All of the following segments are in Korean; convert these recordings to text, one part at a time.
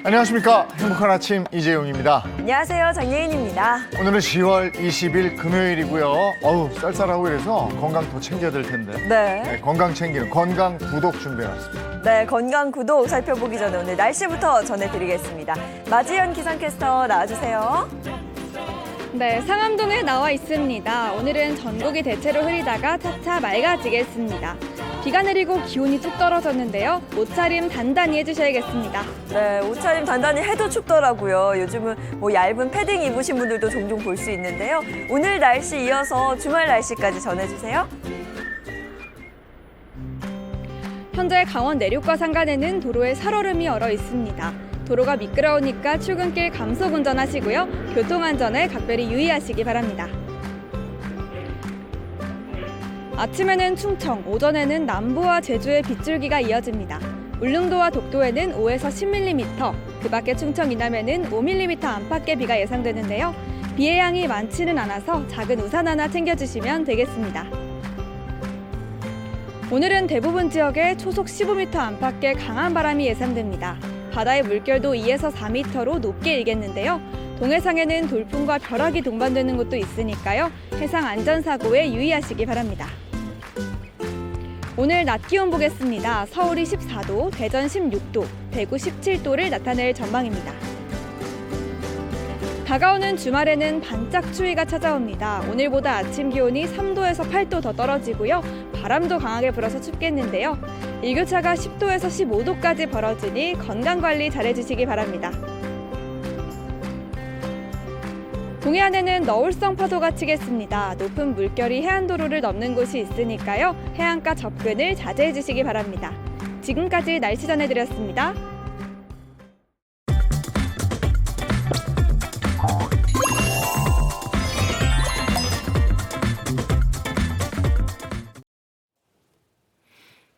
안녕하십니까. 행복한 아침 이재용입니다. 안녕하세요. 장예인입니다. 오늘은 10월 20일 금요일이고요. 어우, 쌀쌀하고 이래서 건강 더 챙겨야 될 텐데. 네. 건강 챙기는 건강 구독 준비해놨습니다. 네, 건강 구독 살펴보기 전에 오늘 날씨부터 전해드리겠습니다. 마지연 기상캐스터 나와주세요. 네, 상암동에 나와 있습니다. 오늘은 전국이 대체로 흐리다가 차차 맑아지겠습니다. 비가 내리고 기온이 쭉 떨어졌는데요. 옷차림 단단히 해주셔야겠습니다. 네, 옷차림 단단히 해도 춥더라고요. 요즘은 얇은 패딩 입으신 분들도 종종 볼 수 있는데요. 오늘 날씨 이어서 주말 날씨까지 전해주세요. 현재 강원 내륙과 산간에는 도로에 살얼음이 얼어 있습니다. 도로가 미끄러우니까 출근길 감속 운전하시고요. 교통안전에 각별히 유의하시기 바랍니다. 아침에는 충청, 오전에는 남부와 제주에 빗줄기가 이어집니다. 울릉도와 독도에는 5에서 10mm, 그 밖에 충청 이남에는 5mm 안팎의 비가 예상되는데요. 비의 양이 많지는 않아서 작은 우산 하나 챙겨주시면 되겠습니다. 오늘은 대부분 지역에 초속 15m 안팎의 강한 바람이 예상됩니다. 바다의 물결도 2에서 4m로 높게 일겠는데요. 동해상에는 돌풍과 벼락이 동반되는 곳도 있으니까요. 해상 안전사고에 유의하시기 바랍니다. 오늘 낮 기온 보겠습니다. 서울이 14도, 대전 16도, 대구 17도를 나타낼 전망입니다. 다가오는 주말에는 반짝 추위가 찾아옵니다. 오늘보다 아침 기온이 3도에서 8도 더 떨어지고요. 바람도 강하게 불어서 춥겠는데요. 일교차가 10도에서 15도까지 벌어지니 건강관리 잘해주시기 바랍니다. 동해안에는 너울성 파도가 치겠습니다. 높은 물결이 해안도로를 넘는 곳이 있으니까요. 해안가 접근을 자제해 주시기 바랍니다. 지금까지 날씨 전해드렸습니다.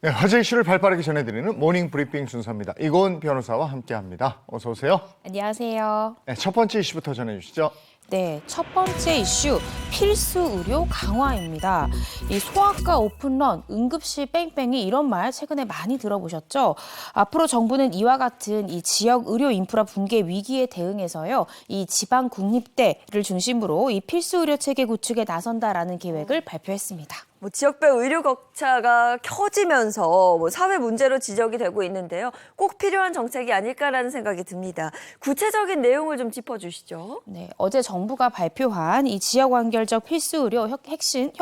네, 화제 이슈를 발빠르게 전해드리는 모닝 브리핑 순서입니다. 이고은 변호사와 함께합니다. 어서 오세요. 안녕하세요. 네, 첫 번째 이슈부터 전해주시죠. 네, 첫 번째 이슈 필수 의료 강화입니다. 이 소아과 오픈런, 응급실 뺑뺑이 이런 말 최근에 많이 들어보셨죠? 앞으로 정부는 이와 같은 이 지역 의료 인프라 붕괴 위기에 대응해서요, 이 지방 국립대를 중심으로 이 필수 의료 체계 구축에 나선다라는 계획을 발표했습니다. 지역별 의료 격차가 커지면서 사회 문제로 지적이 되고 있는데요. 꼭 필요한 정책이 아닐까라는 생각이 듭니다. 구체적인 내용을 좀 짚어주시죠. 네, 어제 정부가 발표한 이 지역 완결적 필수 의료 혁신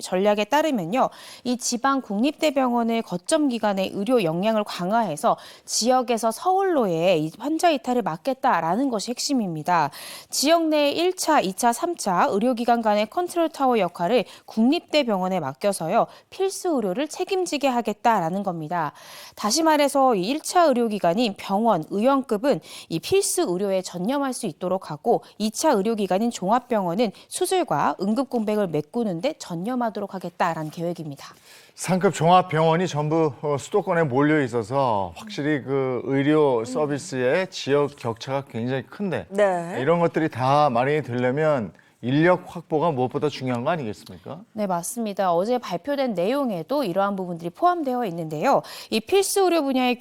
전략에 따르면요, 이 지방 국립대병원의 거점 기관의 의료 역량을 강화해서 지역에서 서울로의 이 환자 이탈을 막겠다라는 것이 핵심입니다. 지역 내 1차, 2차, 3차 의료기관 간의 컨트롤 타워 역할을 국립대병원에 맡겨서요, 필수 의료를 책임지게 하겠다라는 겁니다. 다시 말해서 이 1차 의료기관인 병원, 의원급은 이 필수 의료에 전념할 수 있도록 하고 2차 의료기관인 종합병원은 수술과 응급공백을 메꾸는 데 전념하도록 하겠다라는 계획입니다. 상급 종합병원이 전부 수도권에 몰려 있어서 확실히 그 의료 서비스의 지역 격차가 굉장히 큰데 네. 이런 것들이 다 마련이 되려면 인력 확보가 무엇보다 중요한 거 아니겠습니까? 네, 맞습니다. 어제 발표된 내용에도 이러한 부분들이 포함되어 있는데요. 이 필수 의료 분야의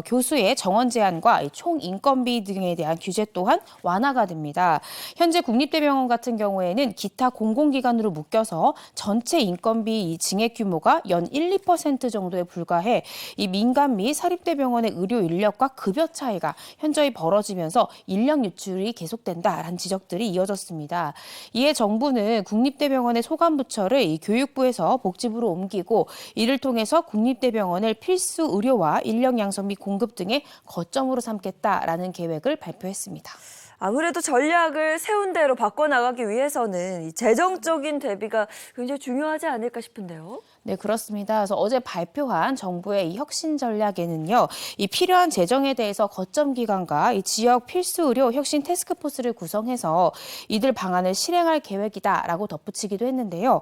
교수의 정원 제한과 총 인건비 등에 대한 규제 또한 완화가 됩니다. 현재 국립대병원 같은 경우에는 기타 공공기관으로 묶여서 전체 인건비 증액 규모가 연 1, 2% 정도에 불과해 이 민간 및 사립대병원의 의료 인력과 급여 차이가 현저히 벌어지면서 인력 유출이 계속된다라는 지적들이 이어졌습니다. 이에 정부는 국립대병원의 소관부처를 이 교육부에서 복지부로 옮기고 이를 통해서 국립대병원을 필수 의료와 인력 양성 및 공급 등의 거점으로 삼겠다라는 계획을 발표했습니다. 아무래도 전략을 세운 대로 바꿔나가기 위해서는 이 재정적인 대비가 굉장히 중요하지 않을까 싶은데요. 네, 그렇습니다. 그래서 어제 발표한 정부의 이 혁신 전략에는요, 이 필요한 재정에 대해서 거점 기관과 이 지역 필수 의료 혁신 태스크포스를 구성해서 이들 방안을 실행할 계획이다라고 덧붙이기도 했는데요.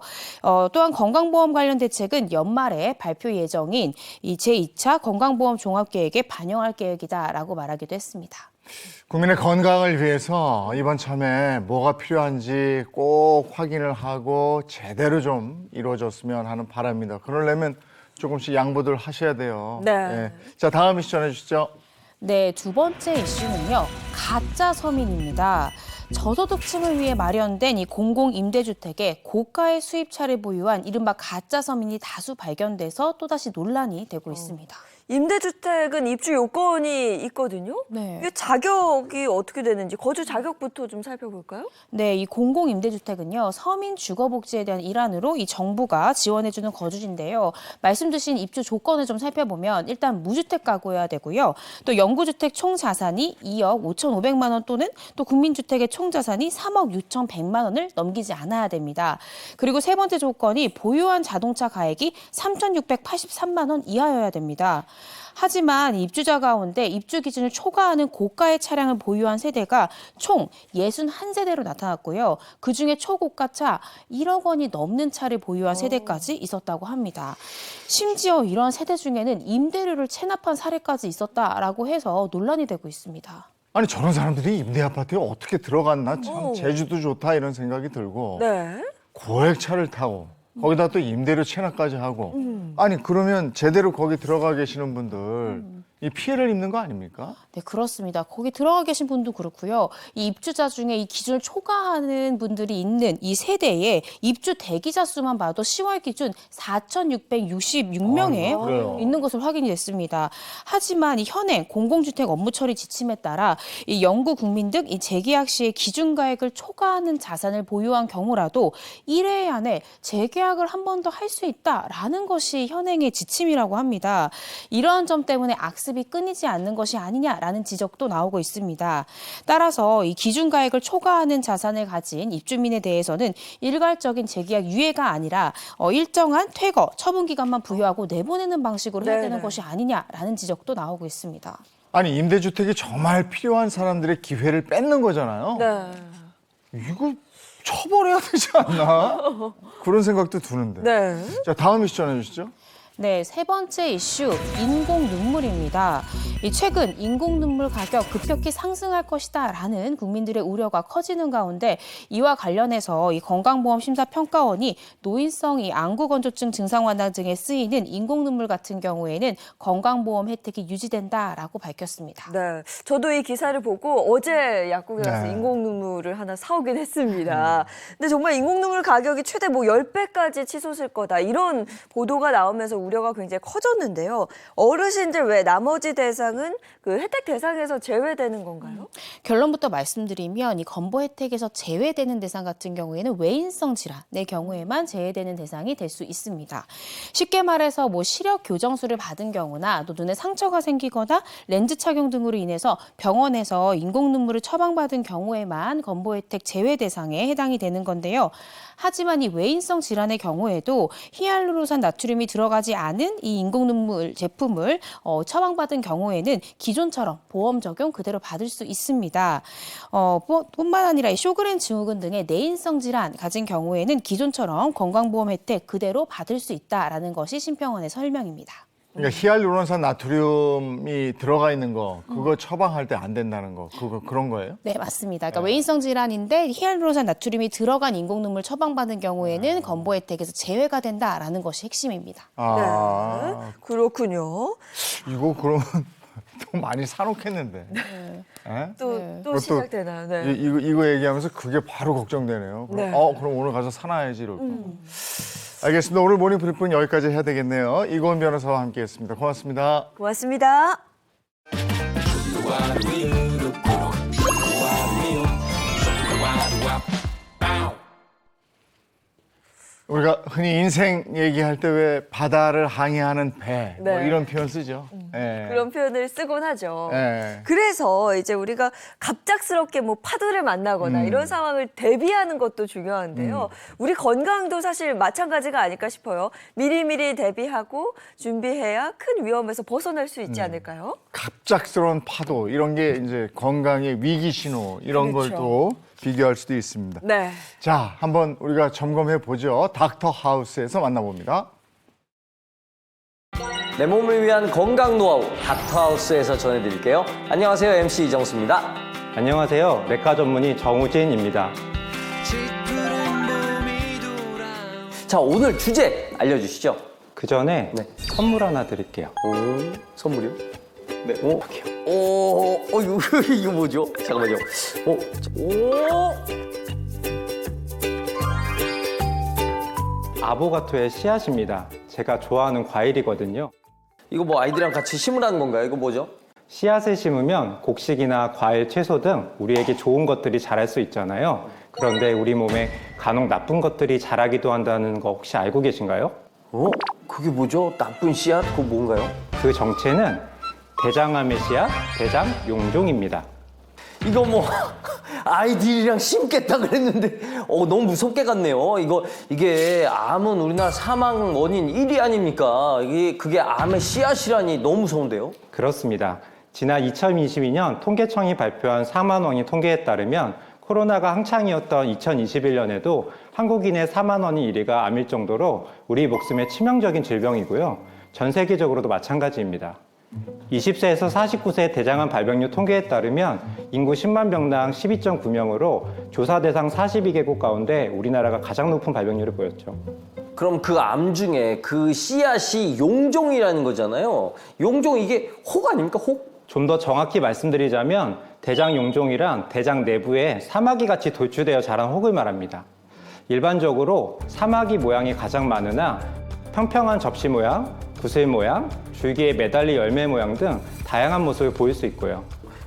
또한 건강보험 관련 대책은 연말에 발표 예정인 이 제2차 건강보험 종합계획에 반영할 계획이다라고 말하기도 했습니다. 국민의 건강을 위해서 이번 참에 뭐가 필요한지 꼭 확인을 하고 제대로 좀 이루어졌으면 하는 바람입니다. 그러려면 조금씩 양보들 하셔야 돼요. 네. 자, 다음 이슈 전해주시죠. 네, 두 번째 이슈는요, 가짜 서민입니다. 저소득층을 위해 마련된 이 공공임대주택에 고가의 수입차를 보유한 이른바 가짜 서민이 다수 발견돼서 또다시 논란이 되고 있습니다. 임대주택은 입주 요건이 있거든요. 네. 이게 자격이 어떻게 되는지 거주 자격부터 좀 살펴볼까요? 네, 이 공공임대주택은요, 서민 주거복지에 대한 일환으로 이 정부가 지원해주는 거주지인데요. 말씀 주신 입주 조건을 좀 살펴보면 일단 무주택 가구여야 되고요. 또 영구주택 총 자산이 2억 5,500만 원 또는 또 국민주택의 총 자산이 3억 6,100만 원을 넘기지 않아야 됩니다. 그리고 세 번째 조건이 보유한 자동차 가액이 3,683만 원 이하여야 됩니다. 하지만 입주자 가운데 입주 기준을 초과하는 고가의 차량을 보유한 세대가 총 61세대로 나타났고요. 그중에 초고가차 1억 원이 넘는 차를 보유한 세대까지 있었다고 합니다. 심지어 이런 세대 중에는 임대료를 체납한 사례까지 있었다라고 해서 논란이 되고 있습니다. 아니 저런 사람들이 임대 아파트에 어떻게 들어갔나 참 제주도 좋다 이런 생각이 들고 네. 고액차를 타고 거기다 또 임대료 체납까지 하고 아니 그러면 제대로 거기 들어가 계시는 분들 이 피해를 입는 거 아닙니까? 네, 그렇습니다. 거기 들어가 계신 분도 그렇고요. 이 입주자 중에 이 기준을 초과하는 분들이 있는 이 세대에 입주 대기자 수만 봐도 10월 기준 4,666명에 그래요? 있는 것으로 확인이 됐습니다. 하지만 이 현행 공공주택 업무 처리 지침에 따라 이 영구 국민 등 이 재계약 시의 기준 가액을 초과하는 자산을 보유한 경우라도 1회 안에 재계약을 한 번 더 할 수 있다라는 것이 현행의 지침이라고 합니다. 이러한 점 때문에 악습이 끊이지 않는 것이 아니냐라는 지적도 나오고 있습니다. 따라서 이 기준 가액을 초과하는 자산을 가진 입주민에 대해서는 일괄적인 재계약 유예가 아니라 일정한 퇴거, 처분 기간만 부여하고 내보내는 방식으로 해야 되는 네네. 것이 아니냐라는 지적도 나오고 있습니다. 아니 임대주택이 정말 필요한 사람들의 기회를 뺏는 거잖아요. 네. 이거 처벌해야 되지 않나? 그런 생각도 드는데. 네. 자, 다음 이슈 전해주시죠. 네, 세 번째 이슈, 인공 눈물입니다. 최근 인공 눈물 가격 급격히 상승할 것이다라는 국민들의 우려가 커지는 가운데 이와 관련해서 이 건강보험심사평가원이 노인성 이 안구건조증 증상 완화 등에 쓰이는 인공 눈물 같은 경우에는 건강보험 혜택이 유지된다라고 밝혔습니다. 네. 저도 이 기사를 보고 어제 약국에 가서 네. 인공 눈물을 하나 사오긴 했습니다. 근데 정말 인공 눈물 가격이 최대 뭐 10배까지 치솟을 거다. 이런 보도가 나오면서 우려가 굉장히 커졌는데요. 어르신들 외 나머지 대상은 그 혜택 대상에서 제외되는 건가요? 결론부터 말씀드리면 이 건보 혜택에서 제외되는 대상 같은 경우에는 외인성 질환의 경우에만 제외되는 대상이 될 수 있습니다. 쉽게 말해서 뭐 시력 교정술을 받은 경우나 또 눈에 상처가 생기거나 렌즈 착용 등으로 인해서 병원에서 인공 눈물을 처방받은 경우에만 건보 혜택 제외 대상에 해당이 되는 건데요. 하지만 이 외인성 질환의 경우에도 히알루론산 나트륨이 들어가지 않은 이 인공 눈물 제품을 처방받은 경우에는 기존처럼 보험 적용 그대로 받을 수 있습니다. 뿐만 아니라 이 쇼그렌 증후군 등의 내인성 질환 가진 경우에는 기존처럼 건강보험 혜택 그대로 받을 수 있다라는 것이 심평원의 설명입니다. 그러니까 히알루론산 나트륨이 들어가 있는 거 그거 처방할 때 안 된다는 거 그런 거예요? 네, 맞습니다. 그러니까 외인성 질환인데 히알루론산 나트륨이 들어간 인공 눈물 처방받은 경우에는 건보 혜택에서 제외가 된다라는 것이 핵심입니다. 아, 네. 그렇군요. 이거 그러면 또 많이 사놓겠는데. 예? 또 그것도 시작되나요? 네. 이거 얘기하면서 그게 바로 걱정되네요. 그럼, 네. 그럼 오늘 가서 사놔야지 이럴 거. 알겠습니다. 오늘 모닝 브리핑 여기까지 해야 되겠네요. 이고은 변호사와 함께했습니다. 고맙습니다. 고맙습니다. 우리가 흔히 인생 얘기할 때 왜 바다를 항해하는 배 뭐 네. 이런 표현 쓰죠. 예. 그런 표현을 쓰곤 하죠. 예. 그래서 이제 우리가 갑작스럽게 뭐 파도를 만나거나 이런 상황을 대비하는 것도 중요한데요. 우리 건강도 사실 마찬가지가 아닐까 싶어요. 미리미리 대비하고 준비해야 큰 위험에서 벗어날 수 있지 않을까요? 갑작스러운 파도 이런 게 이제 건강의 위기 신호 이런 걸 그렇죠. 또 비교할 수도 있습니다. 네. 자, 한번 우리가 점검해 보죠. 닥터 하우스에서 만나봅니다. 내 몸을 위한 건강 노하우 닥터하우스에서 전해드릴게요. 안녕하세요, MC 이정수입니다. 안녕하세요. 내과 전문의 정우진입니다. 자, 오늘 주제 알려주시죠. 그 전에 네. 선물 하나 드릴게요. 오, 선물이요? 네. 이거 뭐죠? 잠깐만요. 오. 아보가토의 씨앗입니다. 제가 좋아하는 과일이거든요. 이거 뭐 아이들이랑 같이 심으라는 건가요? 이거 뭐죠? 씨앗을 심으면 곡식이나 과일, 채소 등 우리에게 좋은 것들이 자랄 수 있잖아요. 그런데 우리 몸에 간혹 나쁜 것들이 자라기도 한다는 거 혹시 알고 계신가요? 그게 뭐죠? 나쁜 씨앗? 그거 뭔가요? 그 정체는 대장암의 씨앗, 대장용종입니다. 이거 뭐 아이들이랑 심겠다 그랬는데 너무 무섭게 갔네요. 이게 암은 우리나라 사망 원인 1위 아닙니까? 그게 암의 씨앗이라니 너무 무서운데요. 그렇습니다. 지난 2022년 통계청이 발표한 사망 원인 통계에 따르면 코로나가 한창이었던 2021년에도 한국인의 사망 원인 1위가 암일 정도로 우리 목숨에 치명적인 질병이고요. 전 세계적으로도 마찬가지입니다. 20세에서 49세 대장암 발병률 통계에 따르면 인구 10만 명당 12.9명으로 조사 대상 42개국 가운데 우리나라가 가장 높은 발병률을 보였죠. 그럼 그 암 중에 그 씨앗이 용종이라는 거잖아요. 용종 이게 혹 아닙니까? 혹? 좀 더 정확히 말씀드리자면 대장용종이란 대장 내부에 사마귀 같이 돌출되어 자란 혹을 말합니다. 일반적으로 사마귀 모양이 가장 많으나 평평한 접시 모양, 구슬 모양, 줄기에 매달린 열매 모양 등 다양한 모습을 보일 수 있고요.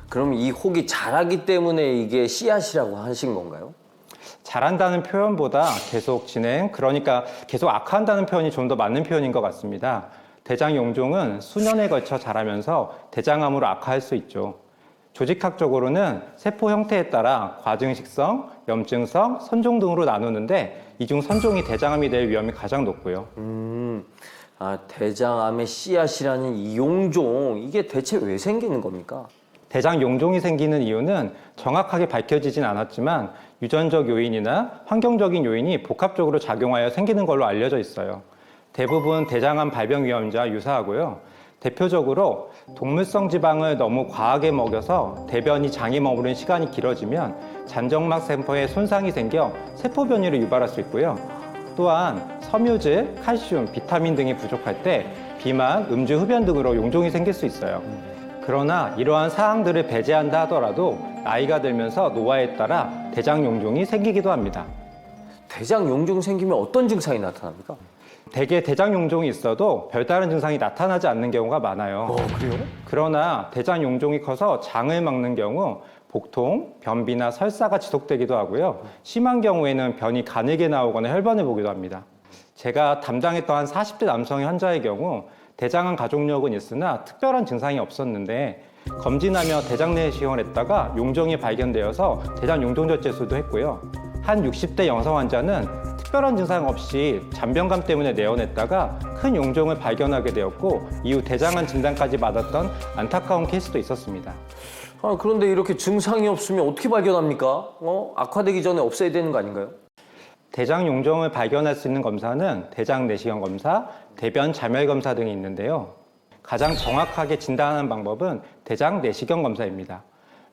그럼 이 혹이 자라기 때문에 이게 씨앗이라고 하신 건가요? 잘한다는 표현보다 계속 진행, 그러니까 계속 악화한다는 표현이 좀 더 맞는 표현인 것 같습니다. 대장용종은 수년에 걸쳐 자라면서 대장암으로 악화할 수 있죠. 조직학적으로는 세포 형태에 따라 과증식성, 염증성, 선종 등으로 나누는데 이 중 선종이 대장암이 될 위험이 가장 높고요. 대장암의 씨앗이라는 이 용종 이게 대체 왜 생기는 겁니까? 대장용종이 생기는 이유는 정확하게 밝혀지진 않았지만 유전적 요인이나 환경적인 요인이 복합적으로 작용하여 생기는 걸로 알려져 있어요. 대부분 대장암 발병 위험자와 유사하고요. 대표적으로 동물성 지방을 너무 과하게 먹여서 대변이 장에 머무른 시간이 길어지면 잔정막 세포에 손상이 생겨 세포 변이를 유발할 수 있고요. 또한 섬유질, 칼슘, 비타민 등이 부족할 때 비만, 음주, 흡연 등으로 용종이 생길 수 있어요. 그러나 이러한 사항들을 배제한다 하더라도 나이가 들면서 노화에 따라 대장용종이 생기기도 합니다. 대장용종 생기면 어떤 증상이 나타납니까? 대개 대장용종이 있어도 별다른 증상이 나타나지 않는 경우가 많아요. 그래요? 그러나 대장용종이 커서 장을 막는 경우 복통, 변비나 설사가 지속되기도 하고요. 심한 경우에는 변이 가늘게 나오거나 혈변을 보기도 합니다. 제가 담당했던 한 40대 남성의 환자의 경우 대장암 가족력은 있으나 특별한 증상이 없었는데 검진하며 대장 내시경을 했다가 용종이 발견되어서 대장용종절제술도 했고요. 한 60대 여성 환자는 특별한 증상 없이 잔변감 때문에 내원했다가 큰 용종을 발견하게 되었고 이후 대장암 진단까지 받았던 안타까운 케이스도 있었습니다. 그런데 이렇게 증상이 없으면 어떻게 발견합니까? 악화되기 전에 없애야 되는 거 아닌가요? 대장용종을 발견할 수 있는 검사는 대장 내시경 검사, 대변 자멸 검사 등이 있는데요. 가장 정확하게 진단하는 방법은 대장 내시경 검사입니다.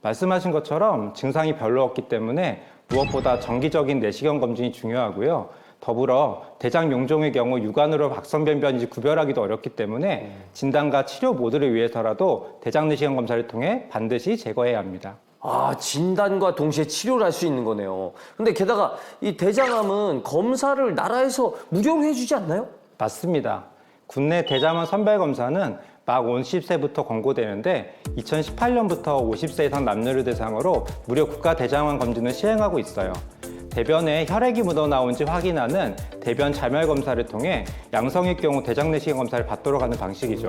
말씀하신 것처럼 증상이 별로 없기 때문에 무엇보다 정기적인 내시경 검진이 중요하고요. 더불어 대장용종의 경우 육안으로 박성변변인지 구별하기도 어렵기 때문에 진단과 치료 모두를 위해서라도 대장 내시경 검사를 통해 반드시 제거해야 합니다. 진단과 동시에 치료를 할 수 있는 거네요. 근데 게다가 이 대장암은 검사를 나라에서 무료로 해주지 않나요? 맞습니다. 국내 대장암 선별 검사는 막 50세부터 권고되는데 2018년부터 50세 이상 남녀를 대상으로 무료 국가 대장암 검진을 시행하고 있어요. 대변에 혈액이 묻어나온지 확인하는 대변 자멸 검사를 통해 양성일 경우 대장 내시경 검사를 받도록 하는 방식이죠.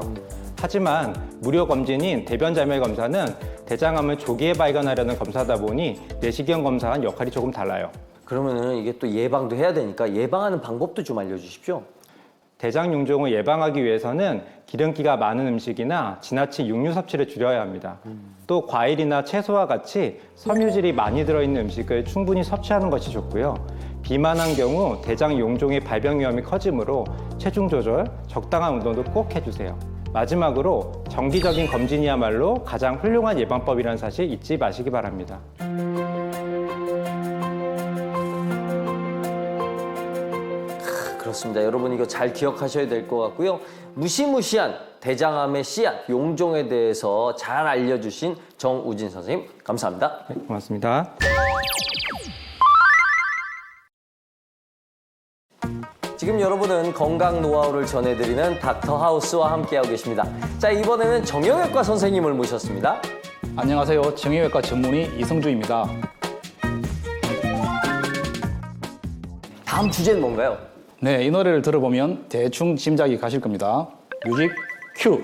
하지만 무료 검진인 대변 자멸 검사는 대장암을 조기에 발견하려는 검사다 보니 내시경 검사와는 역할이 조금 달라요. 그러면은 이게 또 예방도 해야 되니까 예방하는 방법도 좀 알려주십시오. 대장 용종을 예방하기 위해서는 기름기가 많은 음식이나 지나친 육류 섭취를 줄여야 합니다. 또 과일이나 채소와 같이 섬유질이 많이 들어있는 음식을 충분히 섭취하는 것이 좋고요. 비만한 경우 대장 용종의 발병 위험이 커지므로 체중 조절, 적당한 운동도 꼭 해주세요. 마지막으로 정기적인 검진이야말로 가장 훌륭한 예방법이라는 사실 잊지 마시기 바랍니다. 그렇습니다. 여러분 이거 잘 기억하셔야 될 것 같고요. 무시무시한 대장암의 씨앗, 용종에 대해서 잘 알려주신 정우진 선생님 감사합니다. 네, 고맙습니다. 지금 여러분은 건강 노하우를 전해드리는 닥터 하우스와 함께하고 계십니다. 자, 이번에는 정형외과 선생님을 모셨습니다. 안녕하세요. 정형외과 전문의 이성주입니다. 다음 주제는 뭔가요? 네, 이 노래를 들어보면 대충 짐작이 가실 겁니다. 뮤직 큐.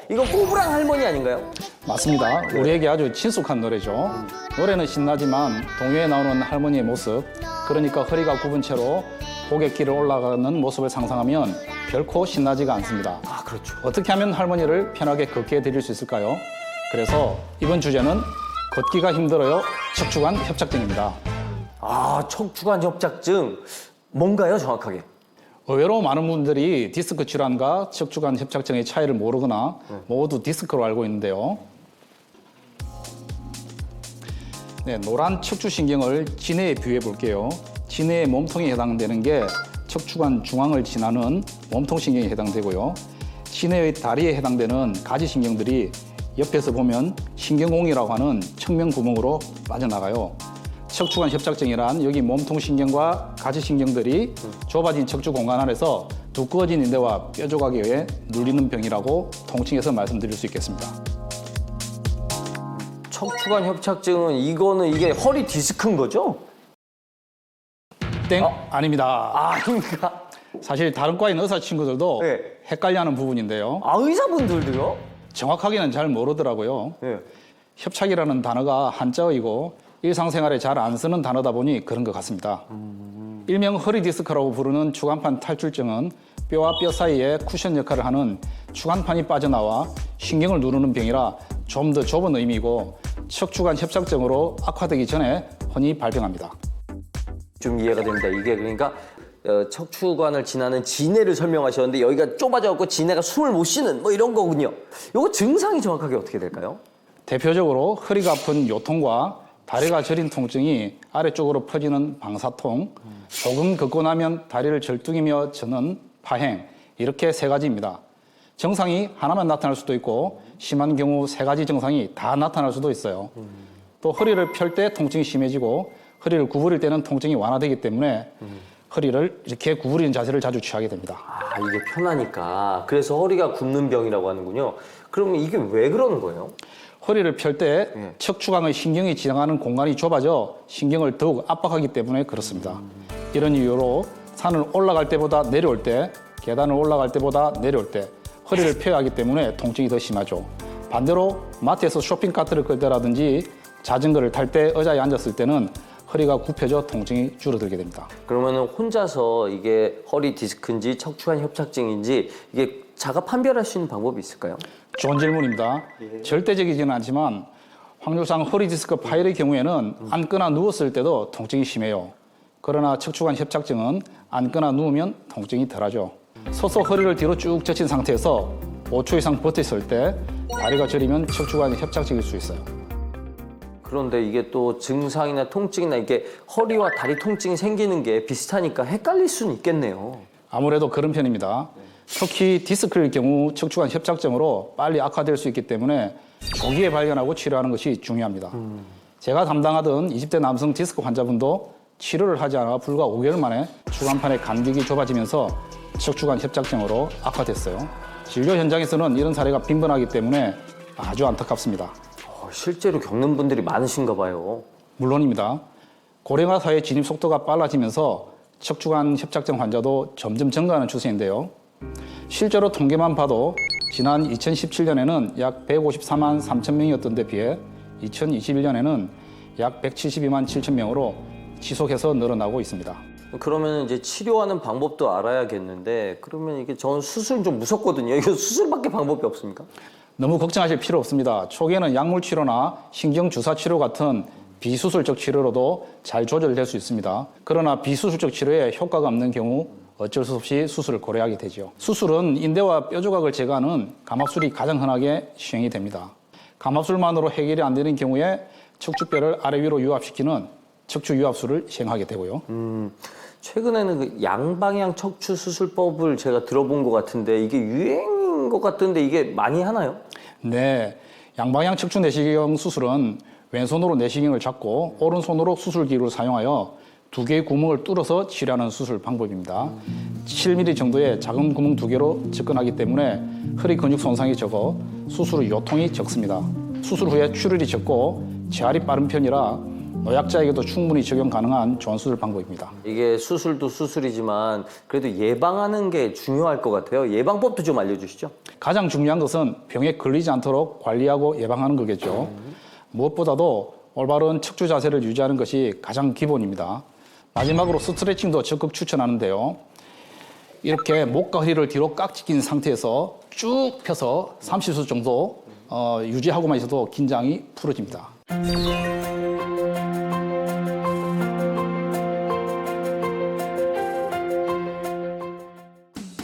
이거 꼬부랑 할머니 아닌가요? 맞습니다. 우리에게 아주 친숙한 노래죠. 노래는 신나지만 동요에 나오는 할머니의 모습, 그러니까 허리가 굽은 채로 고갯길을 올라가는 모습을 상상하면 결코 신나지가 않습니다. 아, 그렇죠. 어떻게 하면 할머니를 편하게 걷게 해드릴 수 있을까요? 그래서 이번 주제는 걷기가 힘들어요. 척추관 협착증입니다. 아, 척추관 협착증. 뭔가요, 정확하게? 의외로 많은 분들이 디스크 질환과 척추관 협착증의 차이를 모르거나 모두 디스크로 알고 있는데요. 네, 노란 척추신경을 진해에 비유해 볼게요. 진해의 몸통에 해당되는 게 척추관 중앙을 지나는 몸통신경에 해당되고요. 진해의 다리에 해당되는 가지신경들이 옆에서 보면 신경공이라고 하는 측면구멍으로 빠져나가요. 척추관 협착증이란 여기 몸통신경과 가지신경들이 좁아진 척추 공간 안에서 두꺼워진 인대와 뼈 조각에 의해 눌리는 병이라고 통칭해서 말씀드릴 수 있겠습니다. 척추관 협착증은 이게 허리 디스크인 거죠? 땡! 아닙니다. 아닙니까? 사실 다른 과인 의사 친구들도 네. 헷갈려하는 부분인데요. 아, 의사분들도요? 정확하게는 잘 모르더라고요. 네. 협착이라는 단어가 한자어이고 일상생활에 잘 안 쓰는 단어다 보니 그런 것 같습니다. 일명 허리 디스크라고 부르는 추간판 탈출증은 뼈와 뼈 사이에 쿠션 역할을 하는 추간판이 빠져나와 신경을 누르는 병이라 좀 더 좁은 의미이고 척추관 협착증으로 악화되기 전에 흔히 발병합니다. 좀 이해가 됩니다. 이게 그러니까 척추관을 지나는 진해를 설명하셨는데 여기가 좁아져갖고 진해가 숨을 못 쉬는 뭐 이런 거군요. 이거 증상이 정확하게 어떻게 될까요? 대표적으로 허리가 아픈 요통과 다리가 저린 통증이 아래쪽으로 퍼지는 방사통, 조금 걷고 나면 다리를 절뚝이며 젖는 파행, 이렇게 세 가지입니다. 증상이 하나만 나타날 수도 있고 심한 경우 세 가지 증상이 다 나타날 수도 있어요. 또 허리를 펼 때 통증이 심해지고 허리를 구부릴 때는 통증이 완화되기 때문에 허리를 이렇게 구부리는 자세를 자주 취하게 됩니다. 아, 이게 편하니까. 그래서 허리가 굽는 병이라고 하는군요. 그러면 이게 왜 그러는 거예요? 허리를 펼 때 척추관의 신경이 지나가는 공간이 좁아져 신경을 더욱 압박하기 때문에 그렇습니다. 이런 이유로 산을 올라갈 때보다 내려올 때, 계단을 올라갈 때보다 내려올 때 허리를 펴야 하기 때문에 통증이 더 심하죠. 반대로 마트에서 쇼핑카트를 끌 때라든지 자전거를 탈 때 의자에 앉았을 때는 허리가 굽혀져 통증이 줄어들게 됩니다. 그러면 혼자서 이게 허리 디스크인지 척추관 협착증인지 이게 자가 판별할 수 있는 방법이 있을까요? 좋은 질문입니다. 절대적이지는 않지만 확률상 허리 디스크 파열의 경우에는 앉거나 누웠을 때도 통증이 심해요. 그러나 척추관 협착증은 앉거나 누우면 통증이 덜하죠. 서서 허리를 뒤로 쭉 젖힌 상태에서 5초 이상 버텼을 때 다리가 저리면 척추관 협착증일 수 있어요. 그런데 이게 또 증상이나 통증이나 이게 허리와 다리 통증이 생기는 게 비슷하니까 헷갈릴 수는 있겠네요. 아무래도 그런 편입니다. 특히 디스크일 경우 척추관 협착증으로 빨리 악화될 수 있기 때문에 조기에 발견하고 치료하는 것이 중요합니다. 제가 담당하던 20대 남성 디스크 환자분도 치료를 하지 않아 불과 5개월 만에 추간판의 간격이 좁아지면서 척추관 협착증으로 악화됐어요. 진료 현장에서는 이런 사례가 빈번하기 때문에 아주 안타깝습니다. 실제로 겪는 분들이 많으신가 봐요. 물론입니다. 고령화 사회 진입 속도가 빨라지면서 척추관 협착증 환자도 점점 증가하는 추세인데요. 실제로 통계만 봐도 지난 2017년에는 약 154만 3천 명이었던 데 비해 2021년에는 약 172만 7천 명으로 지속해서 늘어나고 있습니다. 그러면 이제 치료하는 방법도 알아야겠는데 그러면 이게 저는 수술 좀 무섭거든요. 이거 수술밖에 방법이 없습니까? 너무 걱정하실 필요 없습니다. 초기에는 약물 치료나 신경 주사 치료 같은 비수술적 치료로도 잘 조절될 수 있습니다. 그러나 비수술적 치료에 효과가 없는 경우 어쩔 수 없이 수술을 고려하게 되죠. 수술은 인대와 뼈 조각을 제거하는 감압술이 가장 흔하게 시행이 됩니다. 감압술만으로 해결이 안 되는 경우에 척추뼈를 아래 위로 유압시키는 척추 유압술을 시행하게 되고요. 최근에는 그 양방향 척추 수술법을 제가 들어본 것 같은데 이게 유행인 것 같은데 이게 많이 하나요? 네, 양방향 척추 내시경 수술은 왼손으로 내시경을 잡고 오른손으로 수술기를 사용하여 두 개의 구멍을 뚫어서 치료하는 수술 방법입니다. 7mm 정도의 작은 구멍 두 개로 접근하기 때문에 허리 근육 손상이 적어 수술 후 요통이 적습니다. 수술 후에 출혈이 적고 재활이 빠른 편이라 노약자에게도 충분히 적용 가능한 좋은 수술 방법입니다. 이게 수술도 수술이지만 그래도 예방하는 게 중요할 것 같아요. 예방법도 좀 알려주시죠. 가장 중요한 것은 병에 걸리지 않도록 관리하고 예방하는 거겠죠. 무엇보다도 올바른 척추 자세를 유지하는 것이 가장 기본입니다. 마지막으로 스트레칭도 적극 추천하는데요. 이렇게 목과 허리를 뒤로 깍지 낀 상태에서 쭉 펴서 30초 정도 유지하고만 있어도 긴장이 풀어집니다.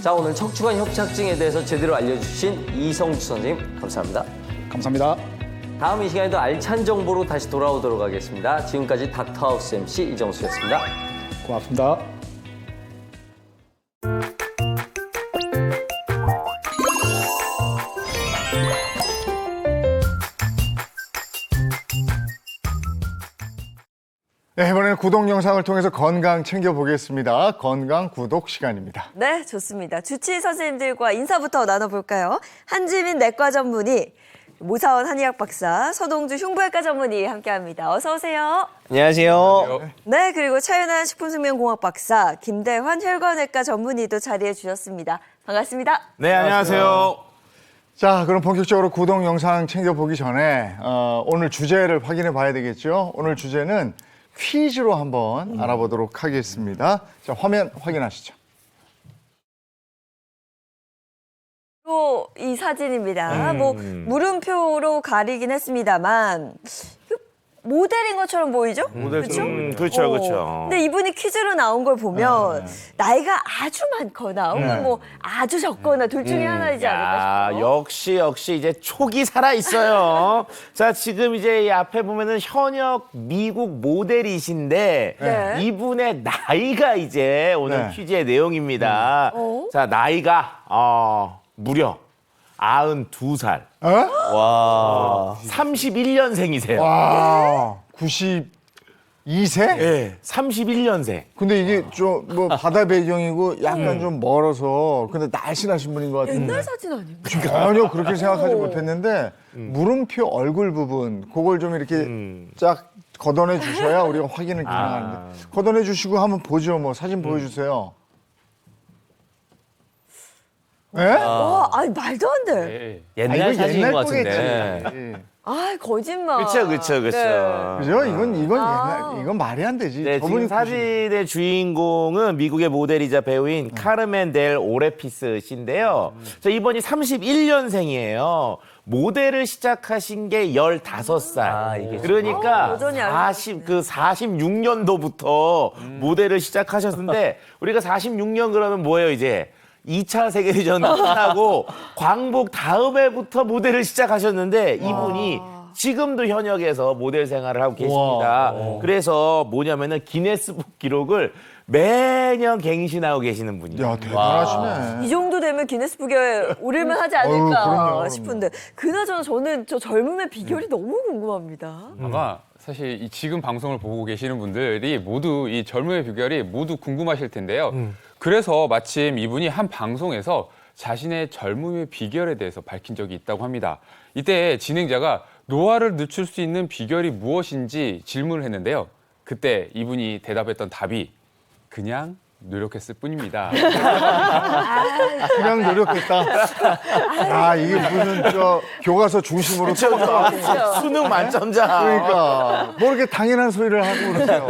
자, 오늘 척추관 협착증에 대해서 제대로 알려주신 이성주 선생님 감사합니다. 감사합니다. 다음 이 시간에도 알찬 정보로 다시 돌아오도록 하겠습니다. 지금까지 닥터하우스 MC 이정수였습니다. 고맙습니다. 네, 이번에는 구독 영상을 통해서 건강 챙겨보겠습니다. 건강 구독 시간입니다. 네, 좋습니다. 주치의 선생님들과 인사부터 나눠볼까요? 한지민 내과 전문의, 모사원 한의학 박사, 서동주 흉부외과 전문의 함께합니다. 어서 오세요. 안녕하세요. 네, 그리고 차윤환 식품생명공학 박사, 김대환 혈관외과 전문의도 자리해 주셨습니다. 반갑습니다. 네, 안녕하세요. 자, 그럼 본격적으로 구독 영상 챙겨보기 전에 오늘 주제를 확인해 봐야 되겠죠? 오늘 주제는 퀴즈로 한번 알아보도록 하겠습니다. 자, 화면 확인하시죠. 또 이 사진입니다. 뭐 물음표로 가리긴 했습니다만 모델인 것처럼 보이죠? 모델처럼. 그렇죠, 그렇죠. 근데 이분이 퀴즈로 나온 걸 보면 나이가 아주 많거나 혹은 뭐 아주 적거나 둘 중에 하나이지 않을까 야, 싶어요. 역시 이제 촉이 살아 있어요. 자, 지금 이제 이 앞에 보면은 현역 미국 모델이신데 네. 이분의 나이가 이제 오늘 네. 퀴즈의 내용입니다. 어? 자, 나이가 무려 92살. 와. 31년생이세요. 와, 92세? 네, 31년생. 근데 이게 좀 뭐 바다 배경이고 약간 좀 멀어서 근데 날씬하신 분인 것 같은데 옛날 사진 아닌가? 전혀 그렇게 생각하지 못했는데 물음표 얼굴 부분 그걸 좀 이렇게 쫙 걷어내 주셔야 우리가 확인을 가능한데 걷어내 주시고 한번 보죠. 뭐 사진 보여주세요. 예? 와, 아니 말도 안 돼. 옛날 사진인 것 거겠지. 같은데. 아, 거짓말. 그쵸. 네. 그죠? 이건 아. 옛날 이건 말이 안 되지. 네, 지금 사진의 주인공은 미국의 모델이자 배우인 카르멘 델 오레피스 씨인데요. 자, 이번이 31년생이에요. 모델을 시작하신 게 15살. 아, 이게 그러니까 여전히 알고 46년도부터 모델을 시작하셨는데 우리가 46년 그러면 뭐예요, 이제? 2차 세계대전 끝나고 광복 다음 해부터 모델을 시작하셨는데 이분이 지금도 현역에서 모델 생활을 하고 계십니다. 그래서 뭐냐면은 기네스북 기록을 매년 갱신하고 계시는 분이에요. 야, 대단하시네. 이 정도 되면 기네스북에 오를만 하지 않을까 그럼요. 싶은데 그나저나 저는 저 젊음의 비결이 너무 궁금합니다. 아마 사실 이 지금 방송을 보고 계시는 분들이 모두 이 젊음의 비결이 모두 궁금하실 텐데요. 그래서 마침 이분이 한 방송에서 자신의 젊음의 비결에 대해서 밝힌 적이 있다고 합니다. 이때 진행자가 노화를 늦출 수 있는 비결이 무엇인지 질문을 했는데요. 그때 이분이 대답했던 답이 그냥 노력했을 뿐입니다. 그냥 노력했다. 아, 이게 무슨 교과서 중심으로 수능 만점자. 그러니까 뭐 이렇게 당연한 소리를 하고 그러세요.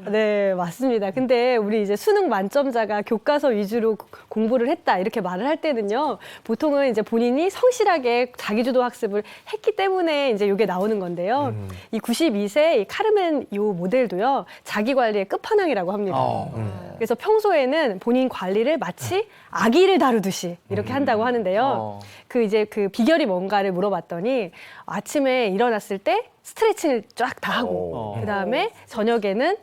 네, 맞습니다. 근데 우리 이제 수능 만점자가 교과서 위주로 공부를 했다 이렇게 말을 할 때는요, 보통은 이제 본인이 성실하게 자기주도 학습을 했기 때문에 이제 이게 나오는 건데요. 이 92세 이 카르멘 요 모델도요, 자기 관리의 끝판왕이라고 합니다. 그래서 평소에는 본인 관리를 마치 아기를 다루듯이 이렇게 한다고 하는데요. 그 비결이 뭔가를 물어봤더니 아침에 일어났을 때 스트레칭을 쫙 다 하고, 그다음에 저녁에는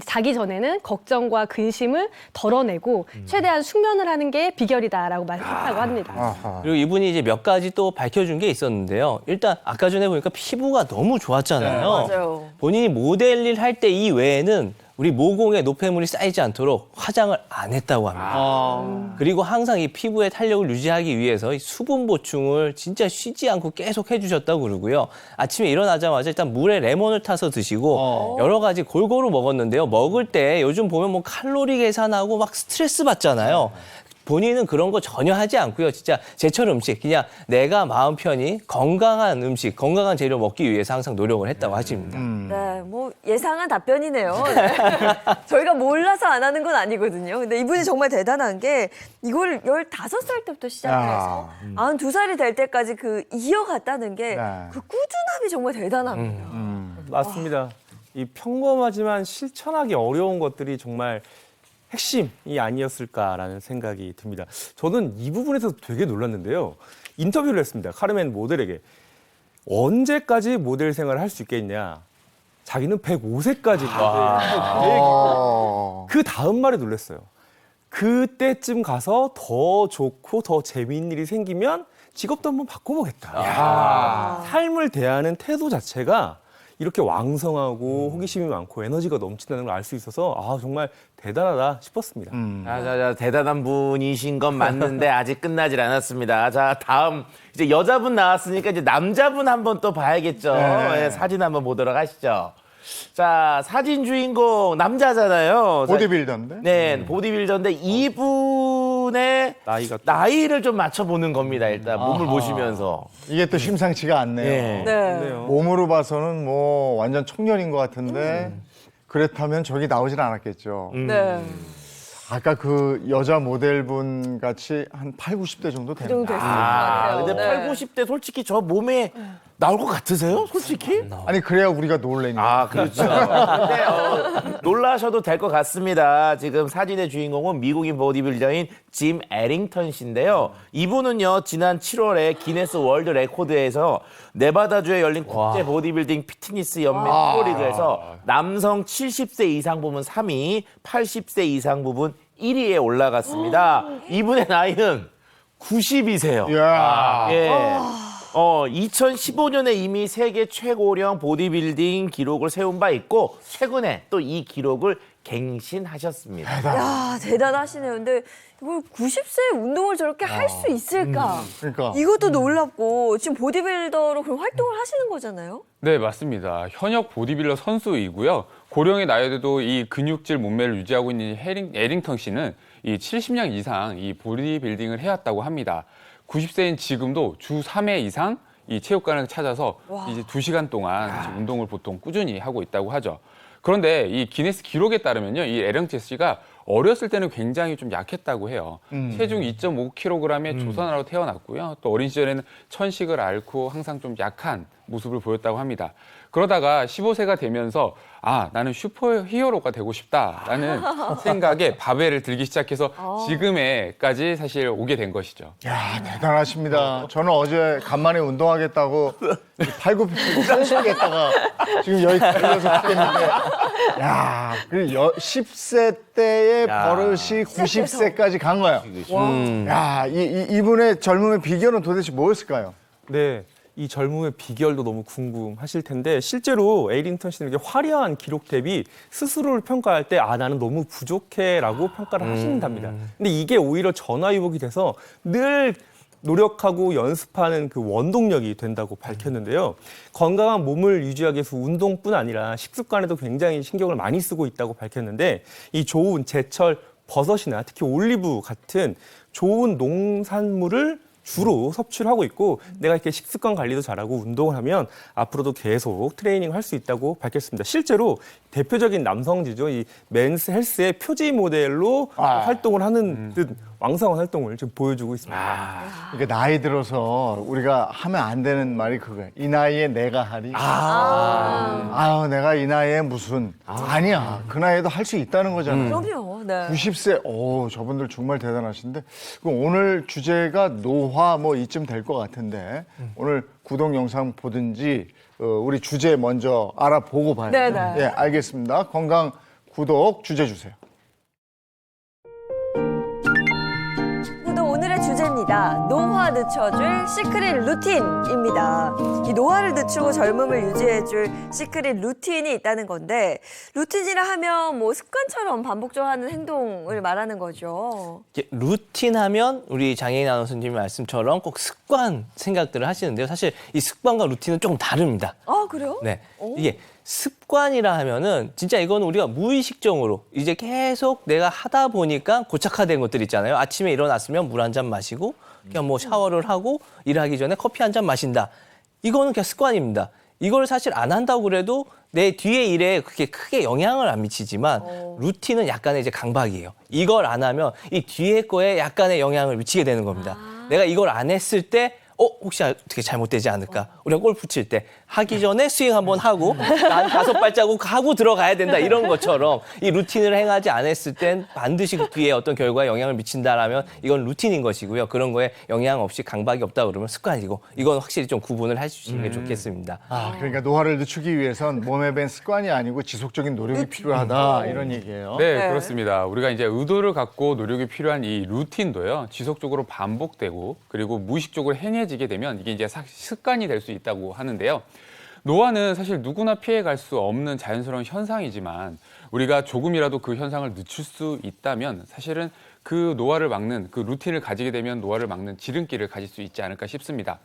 자기 전에는 걱정과 근심을 덜어내고 최대한 숙면을 하는 게 비결이다라고 말했다고 합니다. 아하. 그리고 이분이 이제 몇 가지 또 밝혀준 게 있었는데요. 일단 아까 전에 보니까 피부가 너무 좋았잖아요. 맞아요. 본인이 모델 일 할 때 이 외에는 우리 모공에 노폐물이 쌓이지 않도록 화장을 안 했다고 합니다. 그리고 항상 이 피부의 탄력을 유지하기 위해서 이 수분 보충을 진짜 쉬지 않고 계속 해주셨다고 그러고요. 아침에 일어나자마자 일단 물에 레몬을 타서 드시고 여러 가지 골고루 먹었는데요. 먹을 때 요즘 보면 뭐 칼로리 계산하고 막 스트레스 받잖아요. 본인은 그런 거 전혀 하지 않고요. 진짜 제철 음식, 그냥 내가 마음 편히 건강한 음식, 건강한 재료 먹기 위해서 항상 노력을 했다고 하십니다. 네, 뭐 예상한 답변이네요. 네. 저희가 몰라서 안 하는 건 아니거든요. 근데 이분이 정말 대단한 게 이걸 15살 때부터 시작해서 92살이 될 때까지 그 이어갔다는 게 그 꾸준함이 정말 대단합니다. 맞습니다. 이 평범하지만 실천하기 어려운 것들이 정말 핵심이 아니었을까라는 생각이 듭니다. 저는 이 부분에서 되게 놀랐는데요. 인터뷰를 했습니다. 카르멘 모델에게. 언제까지 모델 생활을 할 수 있겠냐. 자기는 105세까지 그 다음 말에 놀랐어요. 그때쯤 가서 더 좋고 더 재미있는 일이 생기면 직업도 한번 바꿔보겠다. 삶을 대하는 태도 자체가 이렇게 왕성하고 호기심이 많고 에너지가 넘친다는 걸 알 수 있어서 아 정말 대단하다 싶었습니다. 자, 대단한 분이신 건 맞는데 아직 끝나질 않았습니다. 자, 다음 이제 여자분 나왔으니까 이제 남자분 한번 또 봐야겠죠. 네, 사진 한번 보도록 하시죠. 자, 사진 주인공 남자잖아요. 보디빌더인데? 네, 보디빌더인데 이분의 나이를 좀 맞춰보는 겁니다. 일단 몸을 보시면서. 이게 또 심상치가 않네요. 네. 네. 몸으로 봐서는 뭐 완전 청년인 것 같은데 그렇다면 저기 나오진 않았겠죠. 네. 아까 그 여자 모델분 같이 한 8, 90대 정도 그 되는 정도 됐을 것 아, 같아요. 근데 네. 8, 90대 솔직히 저 몸에 나올 것 같으세요? 솔직히? 아니 그래야 우리가 놀래니까. 아, 그렇죠. 근데 놀라셔도 될 것 같습니다. 지금 사진의 주인공은 미국인 보디빌더인 짐 에링턴 씨인데요. 이분은요, 지난 7월에 기네스 월드 레코드에서 네바다주에 열린 국제 보디빌딩 피트니스 연맹 프로리그에서 남성 70세 이상 부분 3위, 80세 이상 부분 1위에 올라갔습니다. 이분의 나이는 90이세요. 이야. 예. 2015년에 이미 세계 최고령 보디빌딩 기록을 세운 바 있고 최근에 또 이 기록을 갱신하셨습니다. 야, 대단하시네요. 근데 이걸 90세에 운동을 저렇게 할 수 있을까? 그러니까. 이것도 놀랍고 지금 보디빌더로 그럼 활동을 하시는 거잖아요? 네, 맞습니다. 현역 보디빌더 선수이고요. 고령의 나이에도 이 근육질 몸매를 유지하고 있는 에링턴 씨는 이 70년 이상 이 보디빌딩을 해왔다고 합니다. 90세인 지금도 주 3회 이상 이 체육관을 찾아서 이제 2시간 동안 지금 운동을 보통 꾸준히 하고 있다고 하죠. 그런데 이 기네스 기록에 따르면요, 이 에링턴 씨가 어렸을 때는 굉장히 좀 약했다고 해요. 체중 2.5kg의 조선아로 태어났고요. 또 어린 시절에는 천식을 앓고 항상 좀 약한 모습을 보였다고 합니다. 그러다가 15세가 되면서 아, 나는 슈퍼 히어로가 되고 싶다라는 생각에 바벨을 들기 시작해서 지금에까지 사실 오게 된 것이죠. 야, 대단하십니다. 저는 어제 간만에 운동하겠다고 팔굽혀 펴고 30개 했다가 지금 여기 걸려서 죽겠는데 야, 그 10세 때의 버릇이 90세까지 간 거예요. 야, 이분의 젊음의 비결은 도대체 뭐였을까요? 네. 이 젊음의 비결도 너무 궁금하실 텐데 실제로 에링턴 씨는 이렇게 화려한 기록 대비 스스로를 평가할 때 아 나는 너무 부족해라고 평가를 하신답니다. 근데 이게 오히려 전화위복이 돼서 늘 노력하고 연습하는 그 원동력이 된다고 밝혔는데요. 건강한 몸을 유지하기 위해서 운동뿐 아니라 식습관에도 굉장히 신경을 많이 쓰고 있다고 밝혔는데 이 좋은 제철 버섯이나 특히 올리브 같은 좋은 농산물을 주로 섭취를 하고 있고 내가 이렇게 식습관 관리도 잘하고 운동을 하면 앞으로도 계속 트레이닝을 할 수 있다고 밝혔습니다. 실제로 대표적인 남성지죠. 이 맨스 헬스의 표지 모델로 활동을 하는 듯 왕성한 활동을 지금 보여주고 있습니다. 이게 나이 들어서 우리가 하면 안 되는 말이 그거야. 이 나이에 내가 하리. 아유, 내가 이 나이에 무슨. 아니야. 그 나이에도 할 수 있다는 거잖아요. 그럼요. 네. 90세, 저분들 정말 대단하신데. 그럼 오늘 주제가 노화 뭐 이쯤 될 것 같은데 오늘 구독 영상 보든지 우리 주제 먼저 알아보고 봐요. 네네. 예, 알겠습니다. 건강 구독 주제 주세요. 오늘의 주제입니다. 노화 늦춰줄 시크릿 루틴입니다. 이 노화를 늦추고 젊음을 유지해줄 시크릿 루틴이 있다는 건데 루틴이라 하면 뭐 습관처럼 반복적으로 하는 행동을 말하는 거죠. 루틴 하면 우리 장혜인 아나운서님의 말씀처럼 꼭 습관 생각들을 하시는데요. 사실 이 습관과 루틴은 조금 다릅니다. 아, 그래요? 네. 이게 습관이라 하면은 진짜 이거는 우리가 무의식적으로 이제 계속 내가 하다 보니까 고착화된 것들 있잖아요. 아침에 일어났으면 물 한 잔 마시고 그냥 뭐 샤워를 하고 일하기 전에 커피 한 잔 마신다. 이거는 그냥 습관입니다. 이걸 사실 안 한다고 그래도 내 뒤의 일에 그렇게 크게 영향을 안 미치지만 루틴은 약간의 이제 강박이에요. 이걸 안 하면 이 뒤에 거에 약간의 영향을 미치게 되는 겁니다. 내가 이걸 안 했을 때 혹시 어떻게 잘못되지 않을까? 우리가 골프 칠 때 하기 전에 스윙 한번 하고 한 5발자국 하고 들어가야 된다 이런 것처럼 이 루틴을 행하지 않았을 땐 반드시 그 뒤에 어떤 결과에 영향을 미친다라면 이건 루틴인 것이고요. 그런 거에 영향 없이 강박이 없다 그러면 습관이고 이건 확실히 좀 구분을 해주시는 게 좋겠습니다. 그러니까 노화를 늦추기 위해선 몸에 밴 습관이 아니고 지속적인 노력이 필요하다 이런 얘기예요. 네, 그렇습니다. 우리가 이제 의도를 갖고 노력이 필요한 이 루틴도요, 지속적으로 반복되고 그리고 무의식적으로 행해지게 되면 이게 이제 습관이 될 수 있다고 하는데요. 노화는 사실 누구나 피해갈 수 없는 자연스러운 현상이지만 우리가 조금이라도 그 현상을 늦출 수 있다면 사실은 그 노화를 막는 그 루틴을 가지게 되면 노화를 막는 지름길을 가질 수 있지 않을까 싶습니다.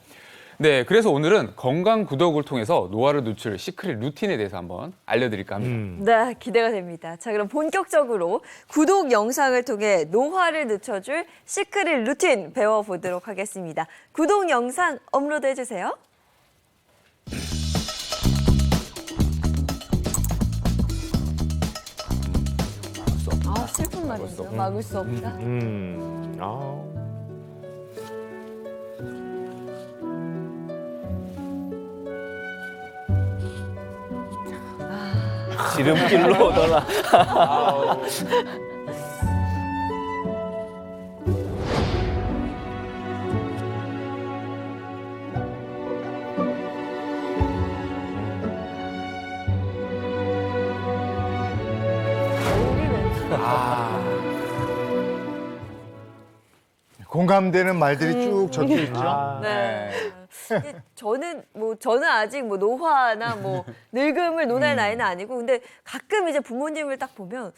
네, 그래서 오늘은 건강 구독을 통해서 노화를 늦출 시크릿 루틴에 대해서 한번 알려드릴까 합니다. 네, 기대가 됩니다. 자, 그럼 본격적으로 구독 영상을 통해 노화를 늦춰줄 시크릿 루틴 배워보도록 하겠습니다. 구독 영상 업로드해주세요. 슬픈 말이죠. 막을 수 없다. 지름길로 떠나. 공감되는 말들이 쭉 적혀 있죠. 네. 저는 아직 뭐 노화나 뭐 늙음을 논할 나이는 아니고 근데 가끔 이제 부모님을 딱 보면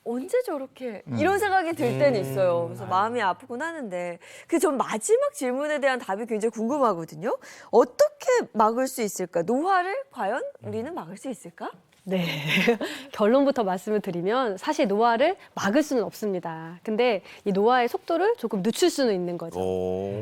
언제 저렇게 이런 생각이 들 때는 있어요. 그래서 마음이 아프곤 하는데 전 마지막 질문에 대한 답이 굉장히 궁금하거든요. 어떻게 막을 수 있을까? 노화를 과연 우리는 막을 수 있을까? 네. 결론부터 말씀을 드리면 사실 노화를 막을 수는 없습니다. 근데 이 노화의 속도를 조금 늦출 수는 있는 거죠.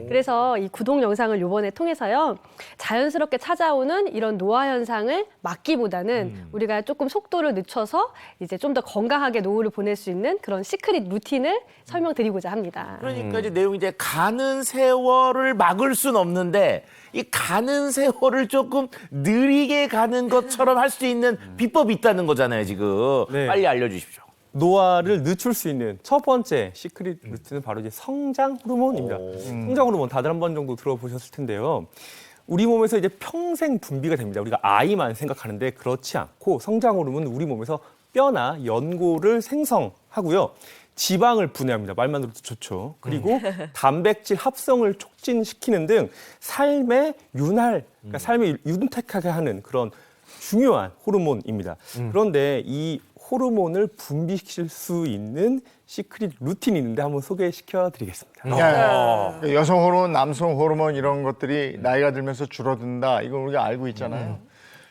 그래서 이 구독 영상을 이번에 통해서요. 자연스럽게 찾아오는 이런 노화 현상을 막기보다는 우리가 조금 속도를 늦춰서 이제 좀 더 건강하게 노후를 보낼 수 있는 그런 시크릿 루틴을 설명드리고자 합니다. 그러니까 이제 내용이 이제 가는 세월을 막을 순 없는데 이 가는 세월을 조금 느리게 가는 것처럼 할 수 있는 비법이 있다는 거잖아요, 지금. 네. 빨리 알려주십시오. 노화를 늦출 수 있는 첫 번째 시크릿 루틴은 바로 이제 성장 호르몬입니다. 성장 호르몬 다들 한 번 정도 들어보셨을 텐데요. 우리 몸에서 이제 평생 분비가 됩니다. 우리가 아이만 생각하는데 그렇지 않고 성장 호르몬은 우리 몸에서 뼈나 연골을 생성하고요. 지방을 분해합니다. 말만 들어도 좋죠. 그리고 단백질 합성을 촉진시키는 등 삶의 윤활, 그러니까 삶을 윤택하게 하는 그런 중요한 호르몬입니다. 그런데 이 호르몬을 분비시킬 수 있는 시크릿 루틴이 있는데 한번 소개시켜 드리겠습니다. 예. 여성 호르몬, 남성 호르몬 이런 것들이 나이가 들면서 줄어든다. 이건 우리가 알고 있잖아요.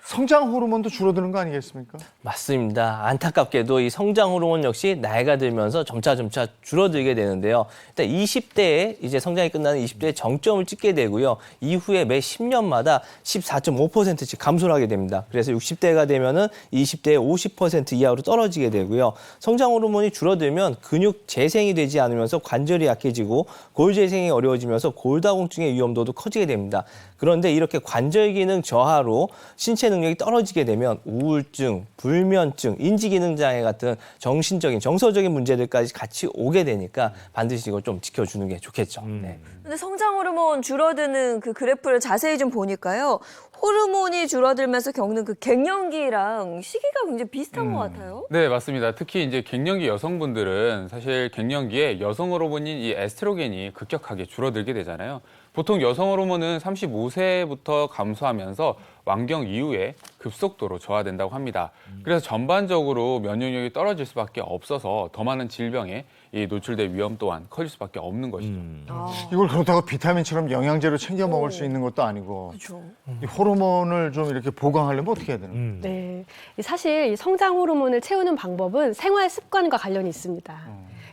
성장 호르몬도 줄어드는 거 아니겠습니까? 맞습니다. 안타깝게도 이 성장 호르몬 역시 나이가 들면서 점차 줄어들게 되는데요. 일단 20대에 이제 성장이 끝나는 20대에 정점을 찍게 되고요. 이후에 매 10년마다 14.5%씩 감소를 하게 됩니다. 그래서 60대가 되면은 20대의 50% 이하로 떨어지게 되고요. 성장 호르몬이 줄어들면 근육 재생이 되지 않으면서 관절이 약해지고 골 재생이 어려워지면서 골다공증의 위험도도 커지게 됩니다. 그런데 이렇게 관절 기능 저하로 신체 능력이 떨어지게 되면 우울증, 불면증, 인지기능 장애 같은 정신적인, 정서적인 문제들까지 같이 오게 되니까 반드시 이걸 좀 지켜주는 게 좋겠죠. 네. 근데 성장 호르몬 줄어드는 그 그래프를 자세히 좀 보니까요. 호르몬이 줄어들면서 겪는 그 갱년기랑 시기가 굉장히 비슷한 것 같아요. 네, 맞습니다. 특히 이제 갱년기 여성분들은 사실 갱년기에 여성 호르몬인 이 에스트로겐이 급격하게 줄어들게 되잖아요. 보통 여성 호르몬은 35세부터 감소하면서 완경 이후에 급속도로 저하된다고 합니다. 그래서 전반적으로 면역력이 떨어질 수밖에 없어서 더 많은 질병에 이 노출될 위험 또한 커질 수밖에 없는 것이죠. 이걸 그렇다고 비타민처럼 영양제로 챙겨 먹을 수 있는 것도 아니고 그렇죠. 이 호르몬을 좀 이렇게 보강하려면 어떻게 해야 되는 거예요? 네. 사실 이 성장 호르몬을 채우는 방법은 생활 습관과 관련이 있습니다.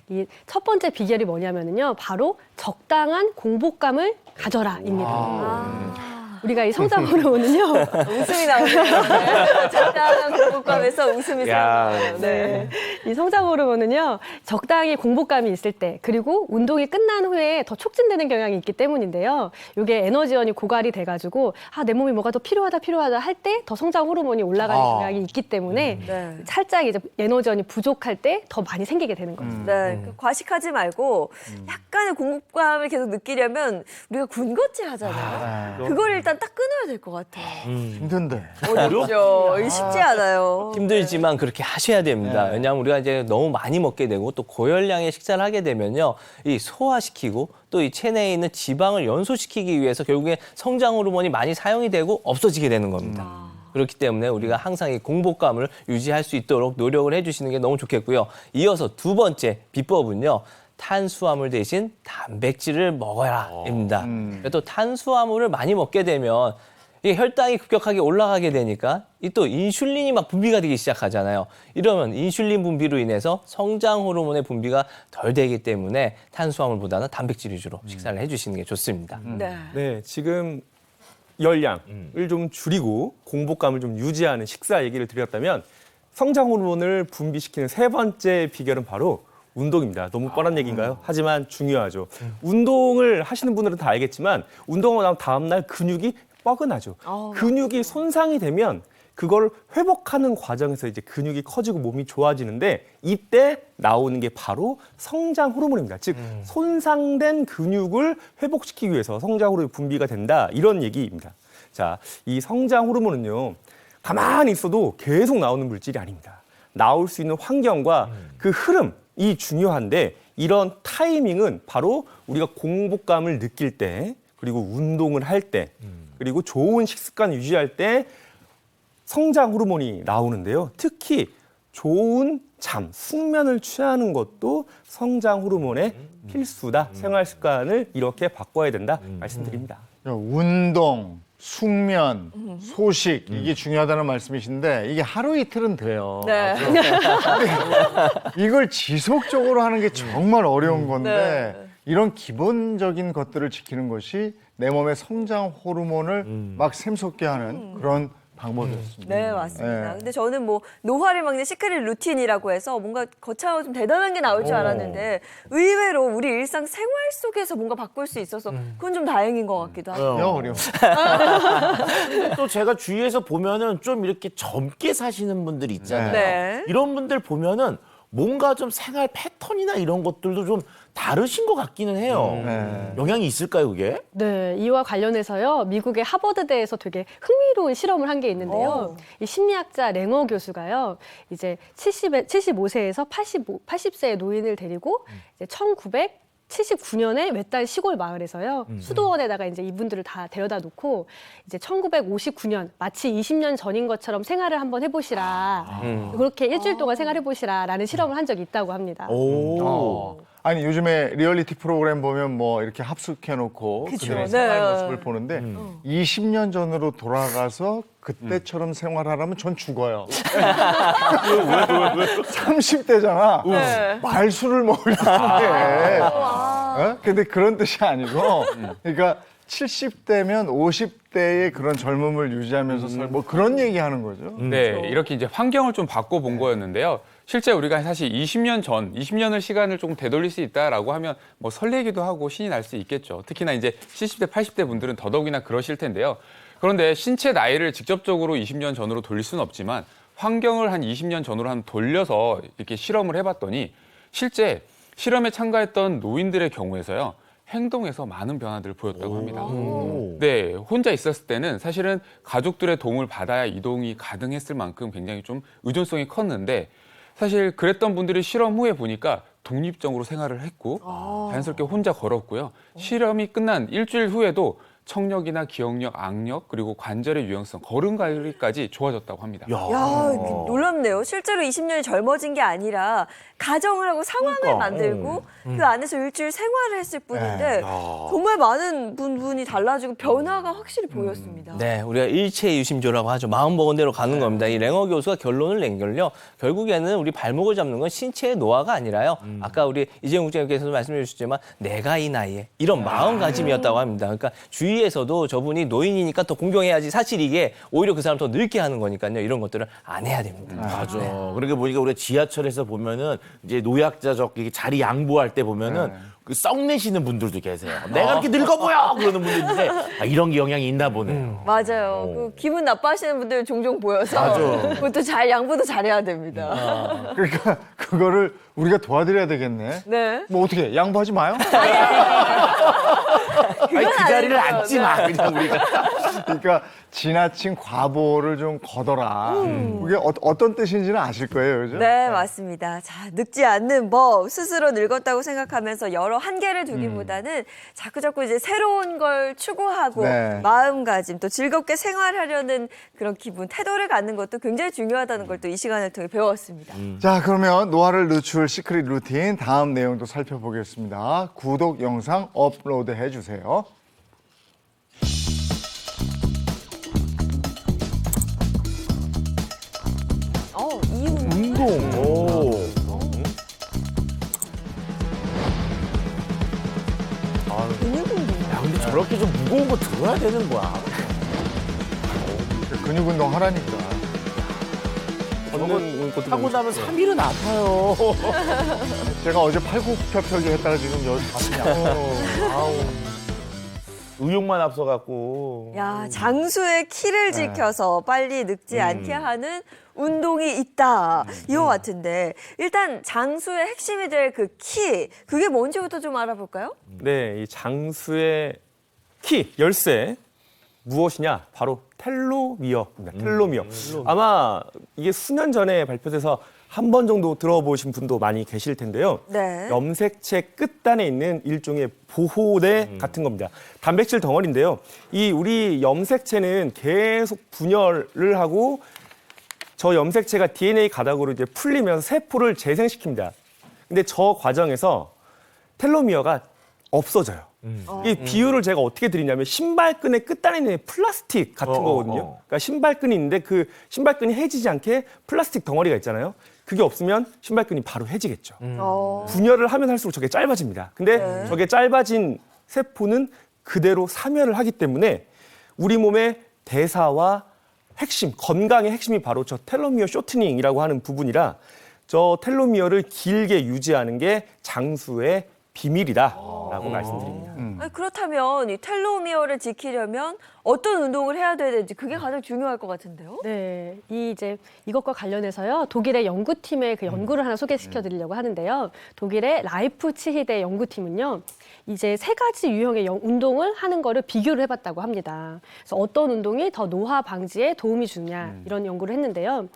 이 첫 번째 비결이 뭐냐면요. 바로 적당한 공복감을 가져라입니다. 우리가 이 성장 호르몬은요. 웃음이 나오네요. 네. 적당한 공복감에서 웃음이 나오네요. 네. 이 성장 호르몬은요. 적당히 공복감이 있을 때 그리고 운동이 끝난 후에 더 촉진되는 경향이 있기 때문인데요. 이게 에너지원이 고갈이 돼가지고 내 몸이 뭐가 더 필요하다 할 때 더 성장 호르몬이 올라가는 경향이 있기 때문에 네. 살짝 이제 에너지원이 부족할 때 더 많이 생기게 되는 거죠. 네, 과식하지 말고 약간의 공복감을 계속 느끼려면 우리가 군것질 하잖아요. 그걸 일단 딱 끊어야 될 것 같아요. 힘든데. 어렵죠. 쉽지 않아요. 힘들지만 그렇게 하셔야 됩니다. 왜냐하면 우리가 이제 너무 많이 먹게 되고 또 고열량의 식사를 하게 되면요. 이 소화시키고 또 이 체내에 있는 지방을 연소시키기 위해서 결국에 성장 호르몬이 많이 사용이 되고 없어지게 되는 겁니다. 그렇기 때문에 우리가 항상 이 공복감을 유지할 수 있도록 노력을 해주시는 게 너무 좋겠고요. 이어서 두 번째 비법은요. 탄수화물 대신 단백질을 먹어라입니다. 또 탄수화물을 많이 먹게 되면 이게 혈당이 급격하게 올라가게 되니까 이 또 인슐린이 막 분비가 되기 시작하잖아요. 이러면 인슐린 분비로 인해서 성장 호르몬의 분비가 덜 되기 때문에 탄수화물보다는 단백질 위주로 식사를 해주시는 게 좋습니다. 네. 네, 지금 열량을 좀 줄이고 공복감을 좀 유지하는 식사 얘기를 드렸다면 성장 호르몬을 분비시키는 세 번째 비결은 바로 운동입니다. 너무 뻔한 얘기인가요? 하지만 중요하죠. 운동을 하시는 분들은 다 알겠지만 운동하고 나면 다음날 근육이 뻐근하죠. 근육이 손상이 되면 그걸 회복하는 과정에서 이제 근육이 커지고 몸이 좋아지는데 이때 나오는 게 바로 성장 호르몬입니다. 즉 손상된 근육을 회복시키기 위해서 성장 호르몬이 분비가 된다 이런 얘기입니다. 자, 이 성장 호르몬은요. 가만히 있어도 계속 나오는 물질이 아닙니다. 나올 수 있는 환경과 그 흐름이 중요한데 이런 타이밍은 바로 우리가 공복감을 느낄 때 그리고 운동을 할 때 그리고 좋은 식습관을 유지할 때 성장 호르몬이 나오는데요. 특히 좋은 잠, 숙면을 취하는 것도 성장 호르몬의 필수다. 생활 습관을 이렇게 바꿔야 된다 말씀드립니다. 운동, 숙면, 소식 이게 중요하다는 말씀이신데 이게 하루 이틀은 돼요. 네. 이걸 지속적으로 하는 게 정말 어려운 건데 이런 기본적인 것들을 지키는 것이 내 몸의 성장 호르몬을 막 샘솟게 하는 그런 방법이었습니다. 네, 맞습니다. 네. 근데 저는 뭐 노화를 막는 시크릿 루틴이라고 해서 뭔가 거창하고 좀 대단한 게 나올 줄 알았는데 의외로 우리 일상 생활 속에서 뭔가 바꿀 수 있어서 그건 좀 다행인 것 같기도 하고. 어려워. 또 제가 주위에서 보면은 좀 이렇게 젊게 사시는 분들이 있잖아요. 네. 이런 분들 보면은 뭔가 좀 생활 패턴이나 이런 것들도 좀 다르신 것 같기는 해요. 영향이 있을까요, 그게? 네, 이와 관련해서요. 미국의 하버드대에서 되게 흥미로운 실험을 한 게 있는데요. 이 심리학자 랭어 교수가요. 이제 75세에서 80세의 노인을 데리고 이제 1979년에 외딴 시골 마을에서요. 수도원에다가 이제 이분들을 다 데려다 놓고 이제 1959년 마치 20년 전인 것처럼 생활을 한번 해보시라. 그렇게 일주일 동안 생활해보시라라는 실험을 한 적이 있다고 합니다. 아니 요즘에 리얼리티 프로그램 보면 뭐 이렇게 합숙해놓고 그쵸. 그들의 네. 생활 모습을 보는데 20년 전으로 돌아가서 그때처럼 생활하라면 전 죽어요. 왜? 30대잖아. 네. 말술을 먹으려는데. 근데 그런 뜻이 아니고, 그러니까 70대면 50대의 그런 젊음을 유지하면서 뭐 그런 얘기하는 거죠. 네, 이렇게 이제 환경을 좀 바꿔본 거였는데요. 실제 우리가 사실 20년을 시간을 조금 되돌릴 수 있다라고 하면 뭐 설레기도 하고 신이 날 수 있겠죠. 특히나 이제 70대, 80대 분들은 더더욱이나 그러실 텐데요. 그런데 신체 나이를 직접적으로 20년 전으로 돌릴 수는 없지만 환경을 한 20년 전으로 한 돌려서 이렇게 실험을 해봤더니 실제 실험에 참가했던 노인들의 경우에서요. 행동에서 많은 변화들을 보였다고 합니다. 네, 혼자 있었을 때는 사실은 가족들의 도움을 받아야 이동이 가능했을 만큼 굉장히 좀 의존성이 컸는데 사실 그랬던 분들이 실험 후에 보니까 독립적으로 생활을 했고 자연스럽게 혼자 걸었고요. 실험이 끝난 일주일 후에도 청력이나 기억력, 악력, 그리고 관절의 유연성, 걸음걸이까지 좋아졌다고 합니다. 야, 놀랍네요. 실제로 20년이 젊어진 게 아니라 가정을 하고 상황을 만들고 그 안에서 일주일 생활을 했을 뿐인데 정말 많은 부분이 달라지고 변화가 확실히 보였습니다. 네, 우리가 일체 유심조라고 하죠. 마음 먹은 대로 가는 겁니다. 이 랭어 교수가 결론을 낸 걸요. 결국에는 우리 발목을 잡는 건 신체의 노화가 아니라요. 아까 우리 이재용 국장님께서도 말씀해 주셨지만 내가 이 나이에 이런 마음가짐이었다고 합니다. 그러니까 주위에서도 저분이 노인이니까 더 공경해야지. 사실 이게 오히려 그 사람 더 늙게 하는 거니까요. 이런 것들을 안 해야 됩니다. 맞아. 그러니까 보니까 우리가 지하철에서 보면은 이제 노약자적 이렇게 자리 양보할 때 보면은 그 썩내시는 분들도 계세요. 내가 이렇게 늙어 보여 그러는 분들 있는데 이런 게 영향이 있나 보네요. 맞아요. 그 기분 나빠하시는 분들 종종 보여서 맞아. 그것도 잘 양보도 잘해야 됩니다. 그러니까 그거를 우리가 도와드려야 되겠네. 네. 뭐 어떻게 양보하지 마요? 아니, 그 자리를 아니죠. 앉지 마 그냥 우리가. 그러니까 지나친 과보를 좀 거둬라. 그게 어떤 뜻인지는 아실 거예요, 그죠? 네, 맞습니다. 자, 늙지 않는 법, 스스로 늙었다고 생각하면서 여러 한계를 두기보다는 자꾸자꾸 이제 새로운 걸 추구하고 네. 마음가짐, 또 즐겁게 생활하려는 그런 기분, 태도를 갖는 것도 굉장히 중요하다는 걸 또 이 시간을 통해 배웠습니다. 자, 그러면 노화를 늦출 시크릿 루틴 다음 내용도 살펴보겠습니다. 구독 영상 업로드 해주세요. 이유. 운동. 근육 운동. 야, 근데 저렇게 좀 무거운 거 들어야 되는 거야. 근육 운동 하라니까. 걷는 것도 하고 나면 3일은 아파요. 제가 어제 팔굽혀펴기 했다가 지금 여기 가슴이 아파요. 의욕만 앞서갖고. 야, 장수의 키를 지켜서 빨리 늙지 않게 하는 운동이 있다. 이거 같은데 일단 장수의 핵심이 될 그 키, 그게 뭔지부터 좀 알아볼까요? 네, 이 장수의 키, 열쇠 무엇이냐? 바로 텔로미어입니다. 텔로미어. 아마 이게 수년 전에 발표돼서 한 번 정도 들어보신 분도 많이 계실 텐데요. 네. 염색체 끝단에 있는 일종의 보호대 같은 겁니다. 단백질 덩어리인데요. 이 우리 염색체는 계속 분열을 하고 저 염색체가 DNA 가닥으로 이제 풀리면서 세포를 재생시킵니다. 근데 저 과정에서 텔로미어가 없어져요. 이 비유를 제가 어떻게 드리냐면 신발끈의 끝단에 있는 플라스틱 같은 거거든요. 그러니까 신발끈이 있는데 그 신발끈이 해지지 않게 플라스틱 덩어리가 있잖아요. 그게 없으면 신발끈이 바로 해지겠죠. 분열을 하면 할수록 저게 짧아집니다. 근데 저게 짧아진 세포는 그대로 사멸을 하기 때문에 우리 몸의 대사와 핵심, 건강의 핵심이 바로 저 텔로미어 쇼트닝이라고 하는 부분이라 저 텔로미어를 길게 유지하는 게 장수의 비밀이다라고 말씀드립니다. 아니, 그렇다면 이 텔로미어를 지키려면 어떤 운동을 해야 되는지 그게 가장 중요할 것 같은데요? 네, 이것과 관련해서요 독일의 연구팀의 그 연구를 하나 소개시켜드리려고 하는데요. 독일의 라이프치히대 연구팀은요 이제 3가지 유형의 운동을 하는 거를 비교를 해봤다고 합니다. 그래서 어떤 운동이 더 노화 방지에 도움이 주냐 이런 연구를 했는데요.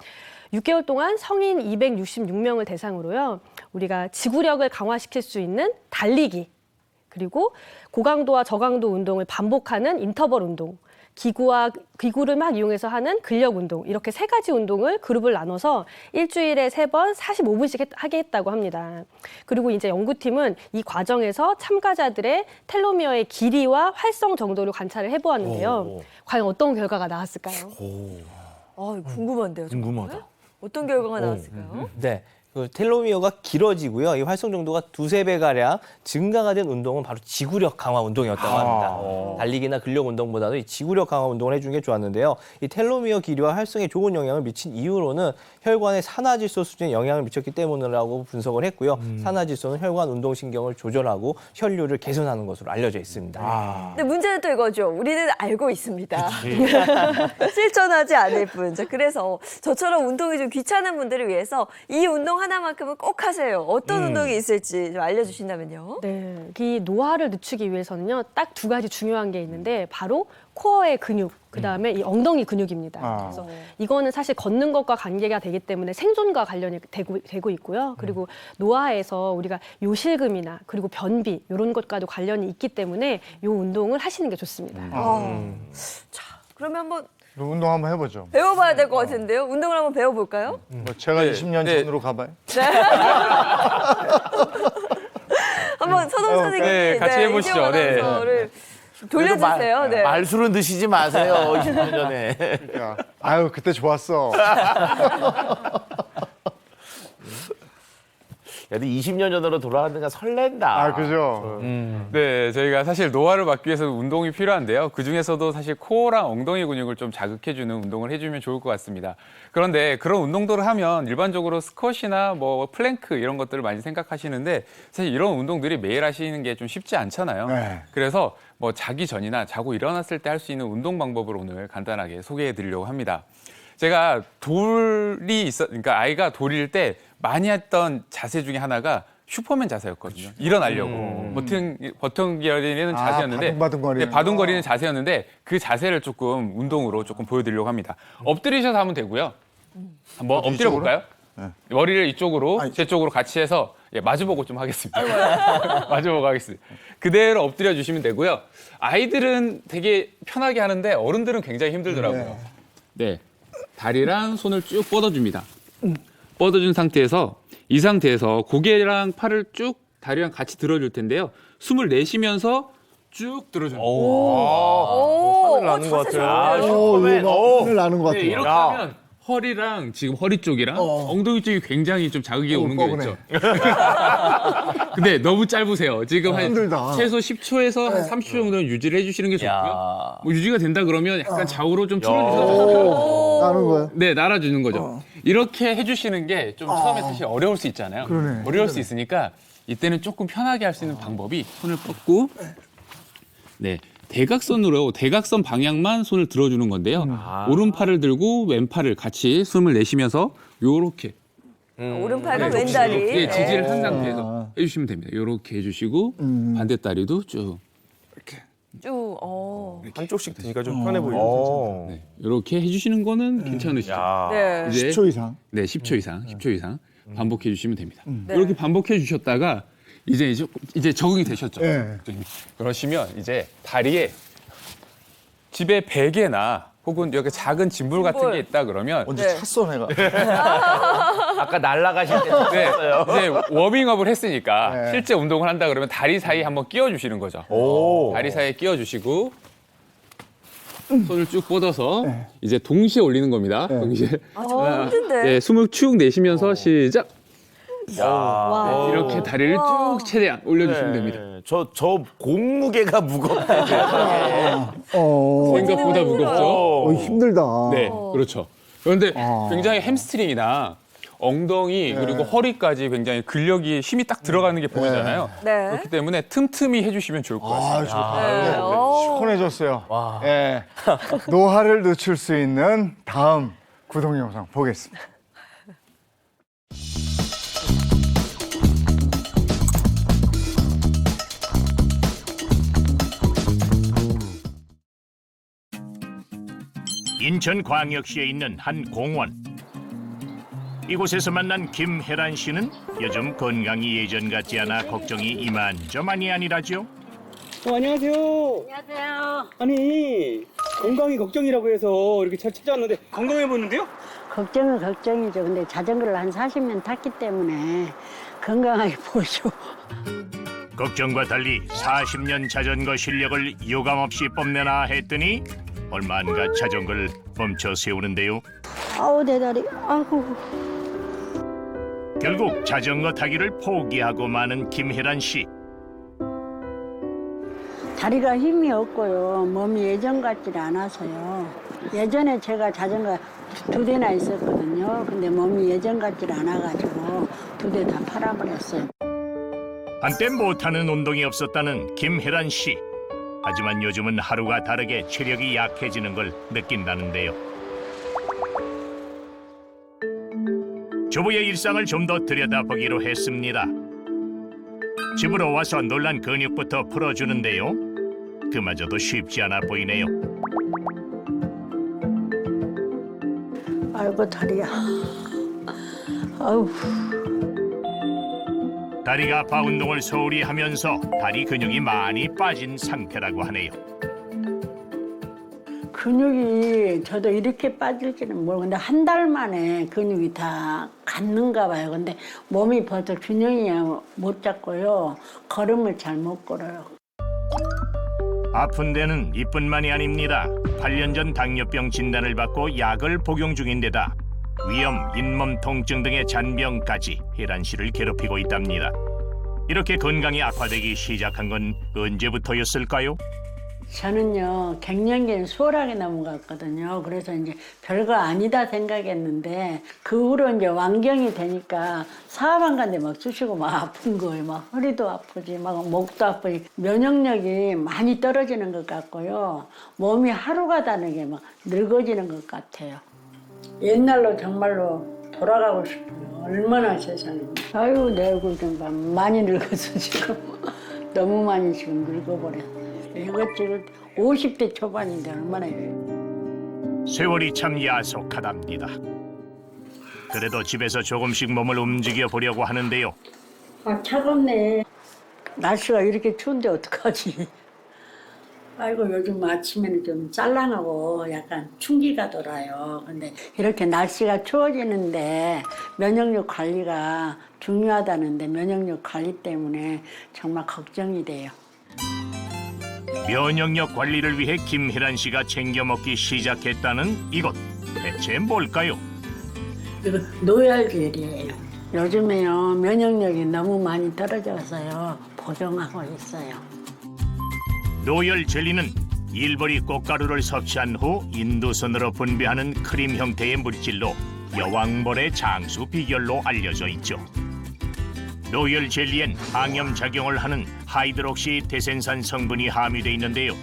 6개월 동안 성인 266명을 대상으로요 우리가 지구력을 강화시킬 수 있는 달리기 그리고 고강도와 저강도 운동을 반복하는 인터벌 운동, 기구를 막 이용해서 하는 근력 운동, 이렇게 3가지 운동을 그룹을 나눠서 일주일에 3번 45분씩 하게 했다고 합니다. 그리고 이제 연구팀은 이 과정에서 참가자들의 텔로미어의 길이와 활성 정도를 관찰을 해보았는데요. 과연 어떤 결과가 나왔을까요? 궁금한데요. 정말? 궁금하다. 어떤 결과가 나왔을까요? 네. 그 텔로미어가 길어지고요. 이 활성 정도가 2~3배 가량 증가가 된 운동은 바로 지구력 강화 운동이었다고 합니다. 달리기나 근력 운동보다도 이 지구력 강화 운동을 해주는 게 좋았는데요. 이 텔로미어 길이와 활성에 좋은 영향을 미친 이유로는 혈관의 산화질소 수준에 영향을 미쳤기 때문이라고 분석을 했고요. 산화질소는 혈관 운동신경을 조절하고 혈류를 개선하는 것으로 알려져 있습니다. 근데 문제는 또 이거죠. 우리는 알고 있습니다. 실천하지 않을 뿐. 자, 그래서 저처럼 운동이 좀 귀찮은 분들을 위해서 이 운동 하나만큼은 꼭 하세요. 어떤 운동이 있을지 좀 알려주신다면요. 네, 이 노화를 늦추기 위해서는요, 딱 2가지 중요한 게 있는데 바로 코어의 근육, 그 다음에 이 엉덩이 근육입니다. 그래서 이거는 사실 걷는 것과 관계가 되기 때문에 생존과 관련이 되고 있고요. 그리고 노화에서 우리가 요실금이나 그리고 변비 이런 것과도 관련이 있기 때문에 이 운동을 하시는 게 좋습니다. 자, 그러면 한번 운동 한번 해보죠. 배워봐야 될 것 같은데요. 운동을 한번 배워볼까요? 뭐 제가 20년 전으로 가봐요. 한번 서동 선생님이 네, 같이 해보시죠. 이재용 네. 아나운서를 돌려주세요. 네. 말술은 드시지 마세요. 20년 전에. 야, 아유 그때 좋았어. 야도 20년 전으로 돌아가니까 설렌다. 아 그죠. 네, 저희가 사실 노화를 막기 위해서 운동이 필요한데요. 그중에서도 사실 코어랑 엉덩이 근육을 좀 자극해주는 운동을 해주면 좋을 것 같습니다. 그런데 그런 운동들을 하면 일반적으로 스쿼시나 뭐 플랭크 이런 것들을 많이 생각하시는데 사실 이런 운동들이 매일 하시는 게 좀 쉽지 않잖아요. 네. 그래서 뭐 자기 전이나 자고 일어났을 때 할 수 있는 운동 방법을 오늘 간단하게 소개해 드리려고 합니다. 제가 그러니까 아이가 돌일 때 많이 했던 자세 중에 하나가 슈퍼맨 자세였거든요. 일어나려고. 버튼거리는 자세였는데. 바둥바둥거리는 네, 바둥거리는 자세였는데 그 자세를 조금 운동으로 조금 보여드리려고 합니다. 엎드리셔서 하면 되고요. 한번 엎드려 볼까요? 네. 머리를 이쪽으로, 제 쪽으로 같이 해서 마주보고 좀 하겠습니다. 마주보고 하겠습니다. 그대로 엎드려 주시면 되고요. 아이들은 되게 편하게 하는데 어른들은 굉장히 힘들더라고요. 네. 다리랑 손을 쭉 뻗어줍니다. 뻗어준 상태에서 이 상태에서 고개랑 팔을 쭉 다리랑 같이 들어줄 텐데요. 숨을 내쉬면서 쭉 들어줍니다. 오, 나는 것 자세 같아요. 좋은데요? 오늘 나는 것 네, 같아요. 이렇게 하면 허리랑 지금 허리 쪽이랑 엉덩이 쪽이 굉장히 좀 자극이 오는 게 뻐근해. 있죠. 근데 너무 짧으세요. 지금 한 힘들다. 최소 10초에서 한 30초 정도는 유지를 해주시는 게 좋고요. 뭐 유지가 된다 그러면 약간 좌우로 좀 틀어주셔도 나는 거야. 네, 날아주는 거죠. 이렇게 해주시는 게 좀 처음에 사실 어려울 수 있잖아요. 그러네. 어려울 수 있으니까 이때는 조금 편하게 할 수 있는 방법이 손을 뻗고 네, 대각선 방향만 손을 들어주는 건데요. 오른팔을 들고 왼팔을 같이 숨을 내쉬면서 요렇게 오른팔과 왼다리. 네, 지지를 한 상태에서 해주시면 됩니다. 요렇게 해주시고 반대 다리도 쭉 쭉. 한쪽씩 드니까 좀 편해 보이죠. 네, 이렇게 해주시는 거는 괜찮으시죠? 네. 이제 10초 이상. 네, 10초 이상 반복해 주시면 됩니다. 이렇게 반복해 주셨다가 이제 적응이 되셨죠? 네. 그러시면 이제 다리에 집에 베개나 혹은 여기 작은 짐볼 같은 게 있다 그러면 언제 찼어 내가. 아까 날아가실 때 네, 이제 워밍업을 했으니까 네. 실제 운동을 한다 그러면 다리 사이에 한번 끼워 주시는 거죠. 다리 사이에 끼워 주시고 손을 쭉 뻗어서 이제 동시에 올리는 겁니다. 동시에. 힘든데. 네, 숨을 축 내쉬면서 시작. 와. 네, 이렇게 다리를 쭉 최대한 올려주시면 됩니다. 저 공무게가 무겁다. 생각보다 무겁죠? 힘들다. 네, 그렇죠. 그런데 굉장히 햄스트링이나 엉덩이 그리고 허리까지 굉장히 근력이 힘이 딱 들어가는 게 보이잖아요. 네. 그렇기 때문에 틈틈이 해주시면 좋을 것 같습니다. 아, 좋다. 네. 시원해졌어요. 예. 노화를 늦출 수 있는 다음 구독 영상 보겠습니다. 인천광역시에 있는 한 공원. 이곳에서 만난 김혜란 씨는 요즘 건강이 예전 같지 않아 걱정이 이만저만이 아니라죠. 안녕하세요. 안녕하세요. 아니, 건강이 걱정이라고 해서 이렇게 잘 찾아왔는데 건강해 보이는데요? 걱정은 걱정이죠. 근데 자전거를 한 40년 탔기 때문에 건강하게 보죠. 걱정과 달리 40년 자전거 실력을 유감없이 뽐내나 했더니 얼마 안가 자전거를 멈춰 세우는데요. 아우, 내 다리. 아이고. 결국 자전거 타기를 포기하고 마는 김혜란 씨. 다리가 힘이 없고요. 몸이 예전 같지 않아서요. 예전에 제가 자전거 2대나 있었거든요. 근데 몸이 예전 같지 않아가지고 2대 다 팔아버렸어요. 한때 못하는 운동이 없었다는 김혜란 씨. 하지만 요즘은 하루가 다르게 체력이 약해지는 걸 느낀다는데요. 주부의 일상을 좀 더 들여다보기로 했습니다. 집으로 와서 놀란 근육부터 풀어주는데요. 그마저도 쉽지 않아 보이네요. 아이고, 다리야. 아우. 다리가 아파 운동을 소홀히 하면서 다리 근육이 많이 빠진 상태라고 하네요. 근육이 저도 이렇게 빠질지는 모르겠는데 한 달 만에 근육이 다 갔는가 봐요. 근데 몸이 벌써 균형이 못 잡고요. 걸음을 잘 못 걸어요. 아픈 데는 이뿐만이 아닙니다. 8년 전 당뇨병 진단을 받고 약을 복용 중인데다 위염, 잇몸 통증 등의 잔병까지 혜란 씨를 괴롭히고 있답니다. 이렇게 건강이 악화되기 시작한 건 언제부터였을까요? 저는요, 갱년기는 수월하게 넘어갔거든요. 그래서 이제 별거 아니다 생각했는데 그 후로 이제 완경이 되니까 사방간데 막 쑤시고 막 아픈 거예요. 막 허리도 아프지, 막 목도 아프지. 면역력이 많이 떨어지는 것 같고요. 몸이 하루가 다르게 막 늙어지는 것 같아요. 옛날로 정말로 돌아가고 싶어요. 얼마나 세상에. 아유, 내 얼굴 좀 봐. 많이 늙었어, 지금. 너무 많이 지금 늙어버렸어. 이거 지금 50대 초반인데 얼마나. 세월이 참 야속하답니다. 그래도 집에서 조금씩 몸을 움직여 보려고 하는데요. 아, 차갑네. 날씨가 이렇게 추운데 어떡하지? 아이고, 요즘 아침에는 좀 짤랑하고 약간 충기가 돌아요. 근데 이렇게 날씨가 추워지는데 면역력 관리가 중요하다는데 면역력 관리 때문에 정말 걱정이 돼요. 면역력 관리를 위해 김혜란 씨가 챙겨 먹기 시작했다는 이것. 대체 뭘까요? 이거 노열젤이에요. 요즘에요, 면역력이 너무 많이 떨어져서요. 보정하고 있어요. 노열 젤리는 일벌이 꽃가루를 섭취한 후 인두선으로 분비하는 크림 형태의 물질로 여왕벌의 장수 비결로 알려져 있죠. 노열 젤리엔 항염 작용을 하는 하이드록시 대센산 성분이 함유돼 있는데요.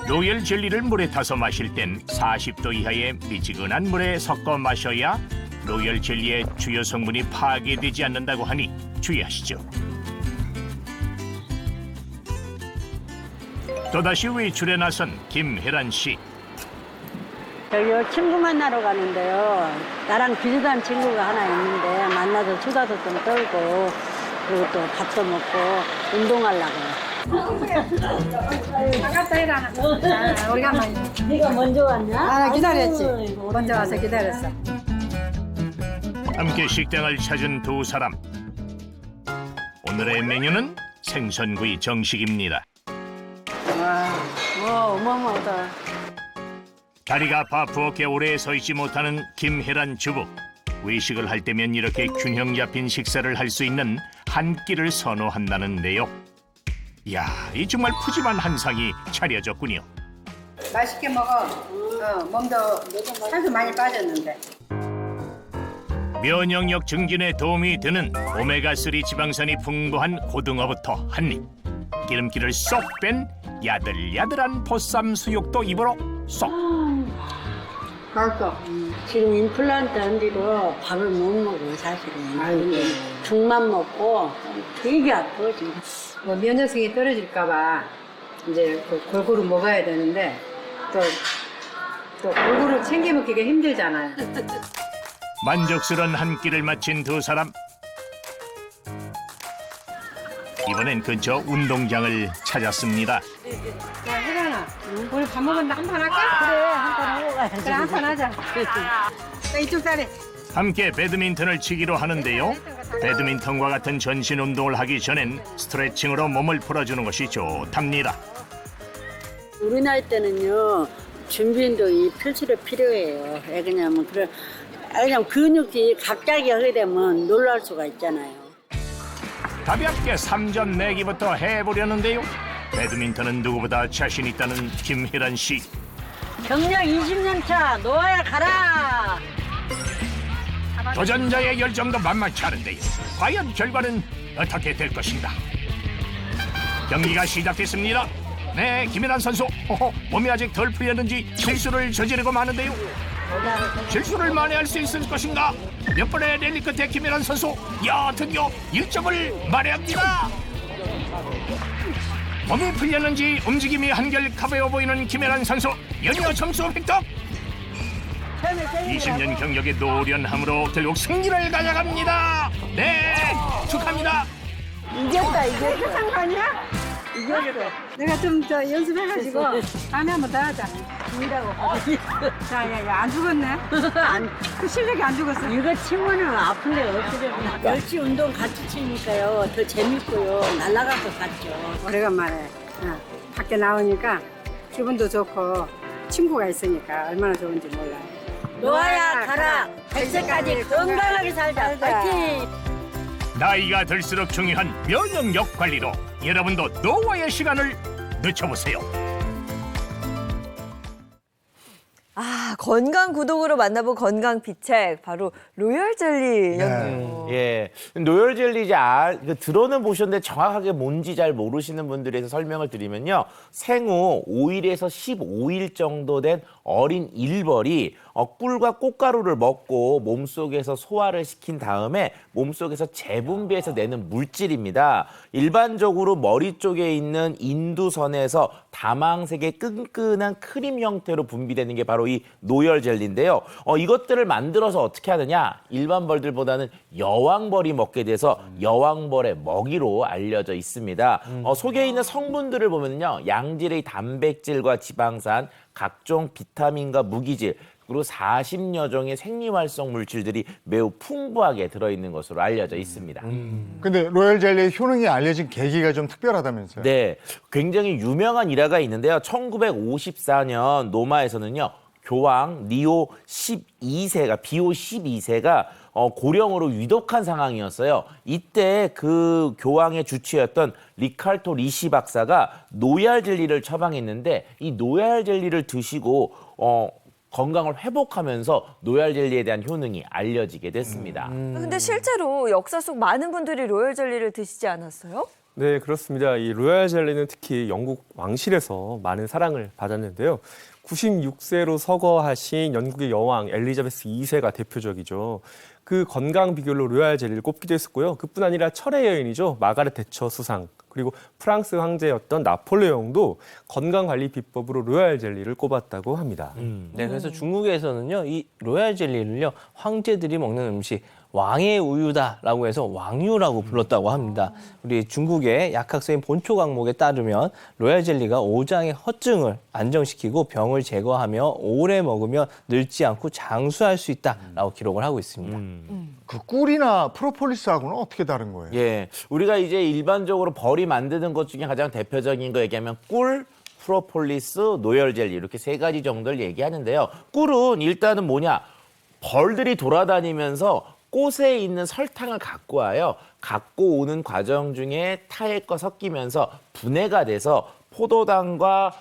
노열 젤리를 물에 타서 마실 땐 40도 이하의 미지근한 물에 섞어 마셔야 노열 젤리의 주요 성분이 파괴되지 않는다고 하니 주의하시죠. 또다시 외출에 나선 김혜란 씨. 저기요, 친구 만나러 가는데요. 나랑 비슷한 친구가 하나 있는데 만나서 수다도 좀 떨고 그리고 또 밥도 먹고 운동하려고요. 오래간만에. 네가 먼저 왔냐? 아, 기다렸지. 아이고, 먼저 와서 기다렸어. 함께 식당을 찾은 두 사람. 오늘의 메뉴는 생선구이 정식입니다. 와, 어마어마하다. 다리가 아파 부엌에 오래 서 있지 못하는 김혜란 주부. 외식을 할 때면 이렇게 균형 잡힌 식사를 할 수 있는 한 끼를 선호한다는데요. 이야, 이 정말 푸짐한 한상이 차려졌군요. 맛있게 먹어. 몸도 살도 많이 빠졌는데. 면역력 증진에 도움이 되는 오메가3 지방산이 풍부한 고등어부터 한 입. 기름기를 쏙 뺀 야들야들한 보쌈 수육도 입으로 쏙. 맛있어. 지금 임플란트 한 뒤로 밥을 못 먹어요, 사실은. 근데 죽만 먹고 되게 아파, 지금. 뭐 면역성이 떨어질까봐 이제 골고루 먹어야 되는데 또 골고루 챙겨 먹기가 힘들잖아요. 만족스러운 한 끼를 마친 두 사람. 이번엔 근처 운동장을 찾았습니다. 야, 혜란아, 우리 밥 먹었는데 한판 할까? 그래, 한판 하고 가야지. 그래, 한판 하자. 자, 이쪽 다리. 함께 배드민턴을 치기로 하는데요. 배드민턴과 같은 전신 운동을 하기 전엔 스트레칭으로 몸을 풀어주는 것이 좋답니다. 우리 나이 때는요, 준비 운동이 필수로 필요해요. 왜 그러냐면, 그냥 근육이 갑자기 하게 되면 놀랄 수가 있잖아요. 가볍게 3점 내기부터 해보려는데요. 배드민턴은 누구보다 자신 있다는 김혜란 씨. 경력 20년 차, 놓아야 가라! 도전자의 열정도 만만치 않은데요. 과연 결과는 어떻게 될 것인가? 경기가 시작됐습니다. 네, 김혜란 선수. 몸이 아직 덜 풀렸는지 실수를 저지르고 마는데요. 실수를 만회할 수 있을 것인가? 몇 번의 랠리 끝에 김혜란 선수 드디어 1점을 만회합니다. 몸이 풀렸는지 움직임이 한결 가벼워 보이는 김혜란 선수 연이어 점수 획득. 20년 경력의 노련함으로 결국 승리를 가져갑니다. 네, 축하합니다. 이겼다. 이겼어. 거 아니야? 이겼어. 내가 좀 더 연습해가지고 다음에 한번 더 하자. 이라고. 자, 야, 안 죽었네? 그 실력이 안 죽었어. 이거 치면은 아픈데 어떻게 멸치 운동 같이 치니까요. 더 재밌고요. 날아가서 갔죠. 오래간만에 밖에 나오니까 기분도 좋고 친구가 있으니까 얼마나 좋은지 몰라요. 놓아야 가라. 100세까지 건강하게 살자. 파이팅! 나이가 들수록 중요한 면역력 관리로 여러분도 노화의 시간을 늦춰보세요. 건강 구독으로 만나본 건강 비책 바로 로열 젤리였네요. 예, 노열 젤리 이제 들어는 보셨는데 정확하게 뭔지 잘 모르시는 분들에서 설명을 드리면요, 생후 5일에서 15일 정도 된 어린 일벌이 꿀과 꽃가루를 먹고 몸속에서 소화를 시킨 다음에 몸속에서 재분비해서 내는 물질입니다. 일반적으로 머리 쪽에 있는 인두선에서 다망색의 끈끈한 크림 형태로 분비되는 게 바로 이 노열 젤리인데요. 이것들을 만들어서 어떻게 하느냐? 일반 벌들보다는 여왕벌이 먹게 돼서 여왕벌의 먹이로 알려져 있습니다. 속에 있는 성분들을 보면요, 양질의 단백질과 지방산, 각종 비타민과 무기질, 그리고 40여 종의 생리활성 물질들이 매우 풍부하게 들어있는 것으로 알려져 있습니다. 근데 로열 젤리의 효능이 알려진 계기가 좀 특별하다면서요? 네, 굉장히 유명한 일화가 있는데요. 1954년 노마에서는요, 교황 리오 12세가 비오 12세가 고령으로 위독한 상황이었어요. 이때 그 교황의 주치였던 리카르토 리시 박사가 노얄 젤리를 처방했는데, 이 노얄 젤리를 드시고 건강을 회복하면서 노얄 젤리에 대한 효능이 알려지게 됐습니다. 근데 실제로 역사 속 많은 분들이 로열 젤리를 드시지 않았어요? 네, 그렇습니다. 이 로얄 젤리는 특히 영국 왕실에서 많은 사랑을 받았는데요. 96세로 서거하신 영국의 여왕 엘리자베스 2세가 대표적이죠. 그 건강 비결로 로얄 젤리를 꼽기도 했었고요. 그뿐 아니라 철의 여인이죠. 마가렛 대처 수상, 그리고 프랑스 황제였던 나폴레옹도 건강관리 비법으로 로얄 젤리를 꼽았다고 합니다. 네, 그래서 중국에서는요, 이 로얄 젤리를요, 황제들이 먹는 음식, 왕의 우유다라고 해서 왕유라고 불렀다고 합니다. 우리 중국의 약학서인 본초 강목에 따르면 로얄 젤리가 오장의 허증을 안정시키고 병을 제거하며 오래 먹으면 늙지 않고 장수할 수 있다라고 기록을 하고 있습니다. 그 꿀이나 프로폴리스하고는 어떻게 다른 거예요? 예, 우리가 이제 일반적으로 벌이 만드는 것 중에 가장 대표적인 거 얘기하면 꿀, 프로폴리스, 노열 젤리 이렇게 세 가지 정도를 얘기하는데요. 꿀은 일단은 뭐냐? 벌들이 돌아다니면서 꽃에 있는 설탕을 갖고 와요. 갖고 오는 과정 중에 타액과 섞이면서 분해가 돼서 포도당과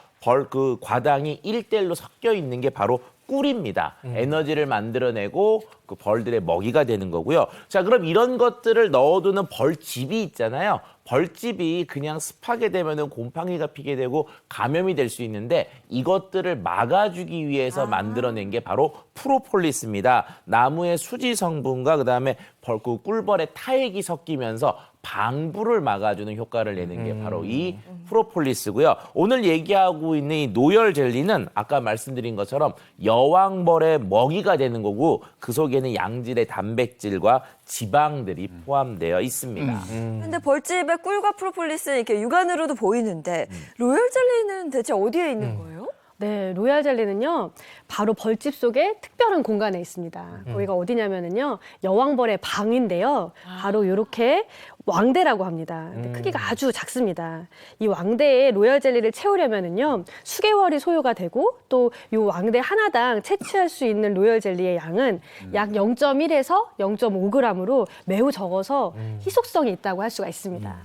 그 과당이 1대1로 섞여 있는 게 바로 꿀입니다. 에너지를 만들어내고 그 벌들의 먹이가 되는 거고요. 자, 그럼 이런 것들을 넣어두는 벌집이 있잖아요. 벌집이 그냥 습하게 되면은 곰팡이가 피게 되고 감염이 될 수 있는데, 이것들을 막아주기 위해서 만들어낸 게 바로 프로폴리스입니다. 나무의 수지 성분과 그다음에 꿀벌의 타액이 섞이면서 방부를 막아주는 효과를 내는 게 바로 이 프로폴리스고요. 오늘 얘기하고 있는 이 노열 젤리는 아까 말씀드린 것처럼 여왕벌의 먹이가 되는 거고 그 속에는 양질의 단백질과 지방들이 포함되어 있습니다. 근데 벌집의 꿀과 프로폴리스는 이렇게 육안으로도 보이는데 로열 젤리는 대체 어디에 있는 거예요? 네, 로얄 젤리는요, 바로 벌집 속에 특별한 공간에 있습니다. 거기가 어디냐면은요, 여왕벌의 방인데요. 바로 이렇게 왕대라고 합니다. 근데 크기가 아주 작습니다. 이 왕대에 로얄 젤리를 채우려면은요, 수개월이 소요가 되고 또 이 왕대 하나당 채취할 수 있는 로얄 젤리의 양은 약 0.1에서 0.5g으로 매우 적어서 희소성이 있다고 할 수가 있습니다.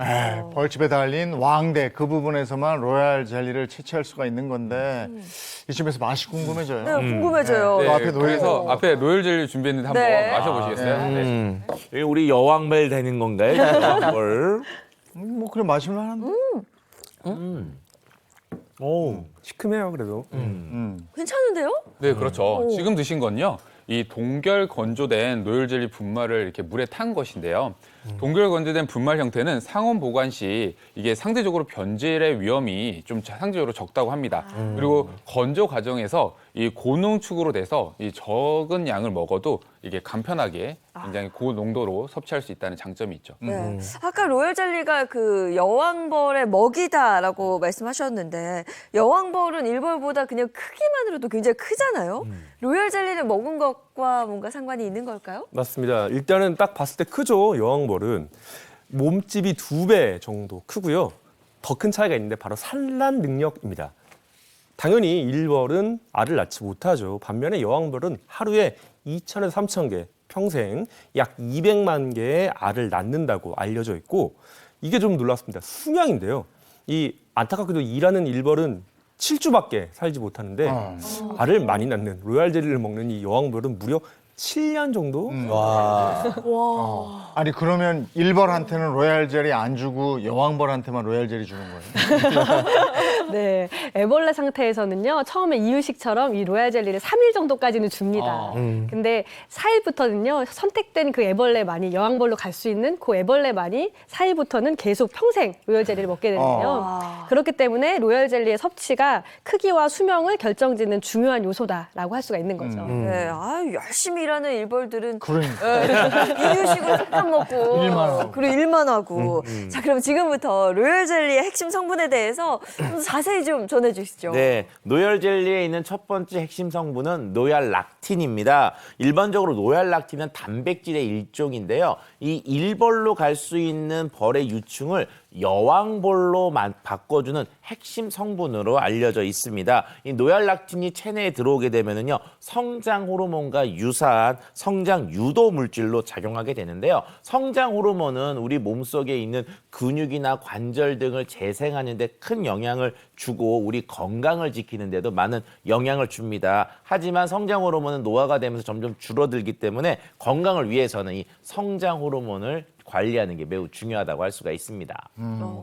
벌집에 달린 왕대 그 부분에서만 로얄 젤리를 채취할 수가 있는 건데 이 집에서 맛이 궁금해져요. 네, 궁금해져요. 그 앞에 그래서 앞에 로열 젤리 준비했는데 한번 네. 마셔보시겠어요? 네. 여기 우리 여왕벌 되는 건가요? 여왕벌. 뭐 그래 마실만 한데. 오, 시큼해요, 그래도. 괜찮은데요? 네, 그렇죠. 오. 지금 드신 건요. 이 동결 건조된 노열 젤리 분말을 이렇게 물에 탄 것인데요. 동결 건조된 분말 형태는 상온 보관 시 이게 상대적으로 변질의 위험이 좀 상대적으로 적다고 합니다. 그리고 건조 과정에서 이 고농축으로 돼서 이 적은 양을 먹어도 이게 간편하게 굉장히 고농도로 섭취할 수 있다는 장점이 있죠. 네. 아까 로열 젤리가 그 여왕벌의 먹이다라고 말씀하셨는데 여왕벌은 일벌보다 그냥 크기만으로도 굉장히 크잖아요. 로열 젤리를 먹은 것과 뭔가 상관이 있는 걸까요? 맞습니다. 일단은 딱 봤을 때 크죠. 여왕벌은 몸집이 2배 정도 크고요. 더 큰 차이가 있는데 바로 산란 능력입니다. 당연히 일벌은 알을 낳지 못하죠. 반면에 여왕벌은 하루에 2,000에서 3,000개, 평생 약 200만 개의 알을 낳는다고 알려져 있고 이게 좀 놀랍습니다. 수명인데요. 이 안타깝게도 일하는 일벌은 7주밖에 살지 못하는데 알을 많이 낳는 로얄 젤리를 먹는 이 여왕벌은 무려 7년 정도? 와. 아니 그러면 일벌한테는 로얄 젤리 안 주고 여왕벌한테만 로얄 젤리 주는 거예요? 네, 애벌레 상태에서는요, 처음에 이유식처럼 이 로얄 젤리를 3일 정도까지는 줍니다. 근데 4일부터는요, 선택된 그 애벌레만이 여왕벌로 갈 수 있는 그 애벌레만이 4일부터는 계속 평생 로얄 젤리를 먹게 되는데요. 그렇기 때문에 로얄 젤리의 섭취가 크기와 수명을 결정짓는 중요한 요소다라고 할 수가 있는 거죠. 네, 아유, 열심히 일하는 일벌들은 그러니까. 이유식으로 습관 먹고 일만 하고. 그리고 일만 하고. 자, 그럼 지금부터 로열 젤리의 핵심 성분에 대해서 좀 자세히 좀 전해주시죠. 네, 노열 젤리에 있는 첫 번째 핵심 성분은 노얄락틴입니다. 일반적으로 노얄락틴은 단백질의 일종인데요. 이 일벌로 갈 수 있는 벌의 유충을 여왕벌로 바꿔주는 핵심 성분으로 알려져 있습니다. 이 노얄락틴이 체내에 들어오게 되면은요, 성장 호르몬과 유사한 성장 유도 물질로 작용하게 되는데요. 성장 호르몬은 우리 몸속에 있는 근육이나 관절 등을 재생하는 데 큰 영향을 주고 우리 건강을 지키는 데도 많은 영향을 줍니다. 하지만 성장 호르몬은 노화가 되면서 점점 줄어들기 때문에 건강을 위해서는 이 성장 호르몬을 관리하는 게 매우 중요하다고 할 수가 있습니다.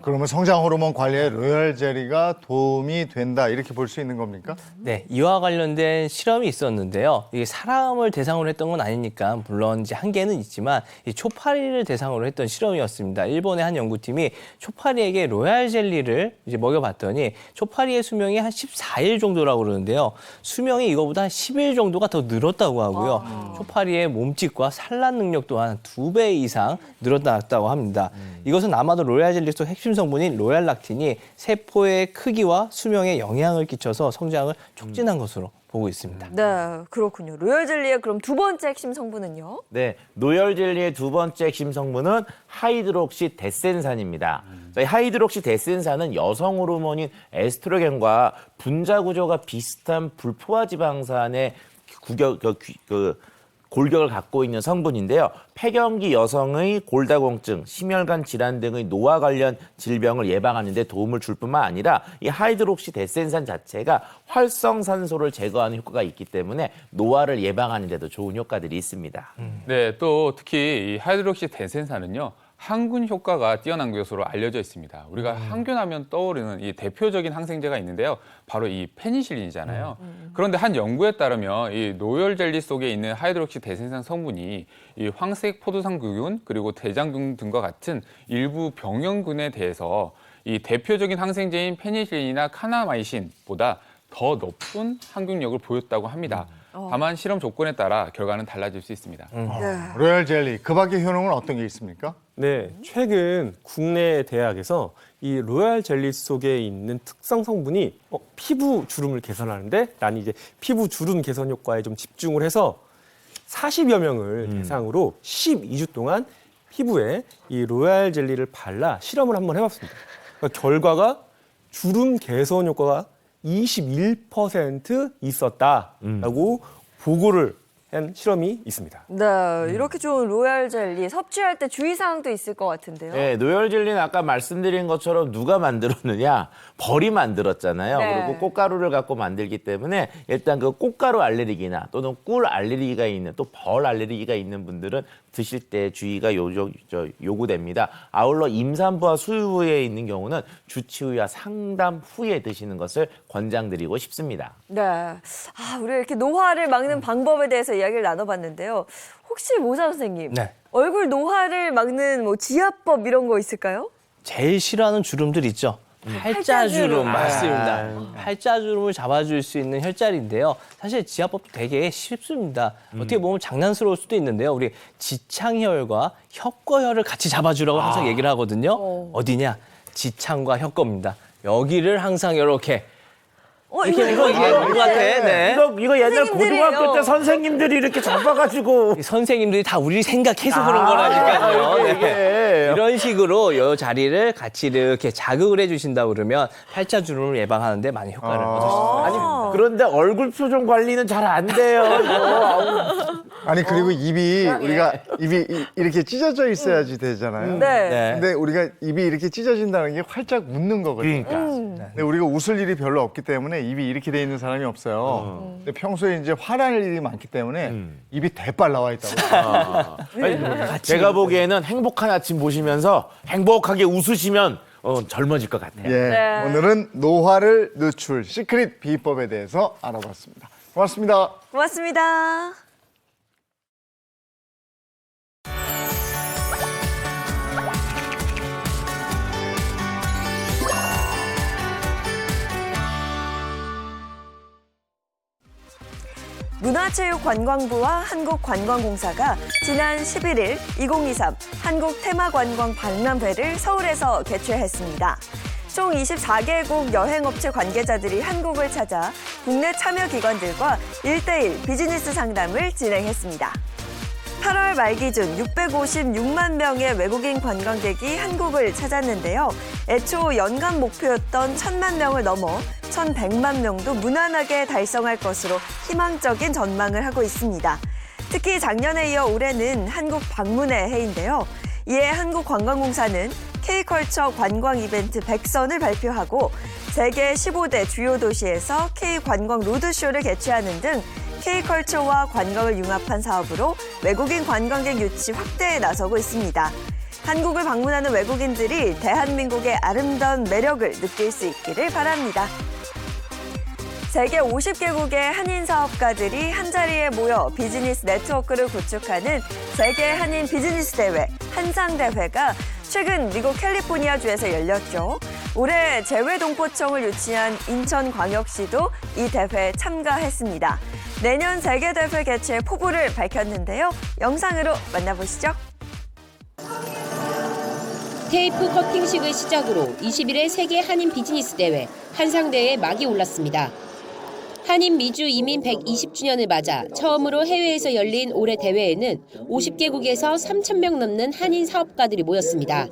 그러면 성장 호르몬 관리에 로얄 젤리가 도움이 된다 이렇게 볼 수 있는 겁니까? 네, 이와 관련된 실험이 있었는데요. 이게 사람을 대상으로 했던 건 아니니까 물론 이제 한계는 있지만 이 초파리를 대상으로 했던 실험이었습니다. 일본의 한 연구팀이 초파리에게 로얄 젤리를 이제 먹여봤더니 초파리의 수명이 한 14일 정도라고 그러는데요. 수명이 이거보다 한 10일 정도가 더 늘었다고 하고요. 초파리의 몸집과 산란 능력 또한 2배 이상 늘어났다고 합니다. 이것은 아마도 로얄 젤리 속 핵심 성분인 로얄락틴이 세포의 크기와 수명에 영향을 끼쳐서 성장을 촉진한 것으로 보고 있습니다. 네, 그렇군요. 로열 젤리의 그럼 두 번째 핵심 성분은요? 네, 노열 젤리의 두 번째 핵심 성분은 하이드록시 데센산입니다. 이 하이드록시 데센산은 여성 호르몬인 에스트로겐과 분자 구조가 비슷한 불포화 지방산의 골격을 갖고 있는 성분인데요. 폐경기 여성의 골다공증, 심혈관 질환 등의 노화 관련 질병을 예방하는 데 도움을 줄 뿐만 아니라 이 하이드록시 데센산 자체가 활성산소를 제거하는 효과가 있기 때문에 노화를 예방하는 데도 좋은 효과들이 있습니다. 네, 또 특히 이 하이드록시 데센산은요. 항균 효과가 뛰어난 것으로 알려져 있습니다. 우리가 항균하면 떠오르는 이 대표적인 항생제가 있는데요. 바로 이 페니실린이잖아요. 그런데 한 연구에 따르면 이 노열 젤리 속에 있는 하이드록시 대생산 성분이 이 황색 포도상균 그리고 대장균 등과 같은 일부 병원균에 대해서 이 대표적인 항생제인 페니실린이나 카나마이신보다 더 높은 항균력을 보였다고 합니다. 다만 실험 조건에 따라 결과는 달라질 수 있습니다. 로얄 젤리, 그 밖의 효능은 어떤 게 있습니까? 네, 최근 국내 대학에서 이 로얄 젤리 속에 있는 특성 성분이 피부 주름을 개선하는데 라는 이제 피부 주름 개선 효과에 좀 집중을 해서 40여 명을 대상으로 12주 동안 피부에 이 로얄 젤리를 발라 실험을 한번 해봤습니다. 그러니까 결과가 주름 개선 효과가 21% 있었다라고 보고를 한 실험이 있습니다. 네, 이렇게 좋은 로얄 젤리 섭취할 때 주의사항도 있을 것 같은데요. 네, 노열 젤리는 아까 말씀드린 것처럼 누가 만들었느냐? 벌이 만들었잖아요. 네. 그리고 꽃가루를 갖고 만들기 때문에 일단 그 꽃가루 알레르기나 또는 꿀 알레르기가 있는 또 벌 알레르기가 있는 분들은 드실 때 주의가 요구됩니다. 아울러 임산부와 수유부에 있는 경우는 주치 후와 상담 후에 드시는 것을 권장드리고 싶습니다. 네, 우리 이렇게 노화를 막는 방법에 대해서 이야기를 나눠봤는데요. 혹시 모자 선생님, 네. 얼굴 노화를 막는 뭐 지압법 이런 거 있을까요? 제일 싫어하는 주름들 있죠. 팔자주름 맞습니다. 팔자주름을 잡아줄 수 있는 혈자리인데요. 사실 지압법도 되게 쉽습니다. 어떻게 보면 장난스러울 수도 있는데요. 우리 지창혈과 혀거혈을 같이 잡아주라고 항상 얘기를 하거든요. 어디냐? 지창과 혀거입니다. 여기를 항상 이렇게 이렇게 이거 같아. 네. 이거 옛날 고등학교 때 선생님들이 이렇게 잡아가지고 선생님들이 다 우리 생각해서 그런 거라니까요. 이게. 이런 식으로 이 자리를 같이 이렇게 자극을 해주신다 그러면 팔자주름을 예방하는데 많은 효과를 얻을 수 있어요. 아니 그런데 얼굴 표정 관리는 잘 안 돼요. 아니 그리고 우리가 입이 이렇게 찢어져 있어야지 되잖아요. 네. 근데 우리가 입이 이렇게 찢어진다는 게 활짝 웃는 거거든요. 그러니까. 근데 우리가 웃을 일이 별로 없기 때문에 입이 이렇게 돼 있는 사람이 없어요. 근데 평소에 이제 화날 일이 많기 때문에 입이 대빨 나와 있다고. 제가 보기에는 행복한 아침 보시면서 행복하게 웃으시면 젊어질 것 같아요. 예, 네. 오늘은 노화를 늦출 시크릿 비법에 대해서 알아봤습니다. 고맙습니다. 고맙습니다. 문화체육관광부와 한국관광공사가 지난 11일 2023 한국테마관광 박람회를 서울에서 개최했습니다. 총 24개국 여행업체 관계자들이 한국을 찾아 국내 참여기관들과 1:1 비즈니스 상담을 진행했습니다. 8월 말 기준 656만 명의 외국인 관광객이 한국을 찾았는데요. 애초 연간 목표였던 1,000만 명을 넘어 1,100만 명도 무난하게 달성할 것으로 희망적인 전망을 하고 있습니다. 특히 작년에 이어 올해는 한국 방문의 해인데요. 이에 한국관광공사는 K컬처 관광 이벤트 100선을 발표하고 세계 15대 주요 도시에서 K관광 로드쇼를 개최하는 등 K컬처와 관광을 융합한 사업으로 외국인 관광객 유치 확대에 나서고 있습니다. 한국을 방문하는 외국인들이 대한민국의 아름다운 매력을 느낄 수 있기를 바랍니다. 세계 50개국의 한인 사업가들이 한자리에 모여 비즈니스 네트워크를 구축하는 세계 한인 비즈니스 대회, 한상대회가 최근 미국 캘리포니아주에서 열렸죠. 올해 재외동포청을 유치한 인천광역시도 이 대회에 참가했습니다. 내년 세계대회 개최 포부를 밝혔는데요. 영상으로 만나보시죠. 테이프 커팅식을 시작으로 20일의 세계 한인 비즈니스 대회 한상대회에 막이 올랐습니다. 한인 미주 이민 120주년을 맞아 처음으로 해외에서 열린 올해 대회에는 50개국에서 3,000명 넘는 한인 사업가들이 모였습니다.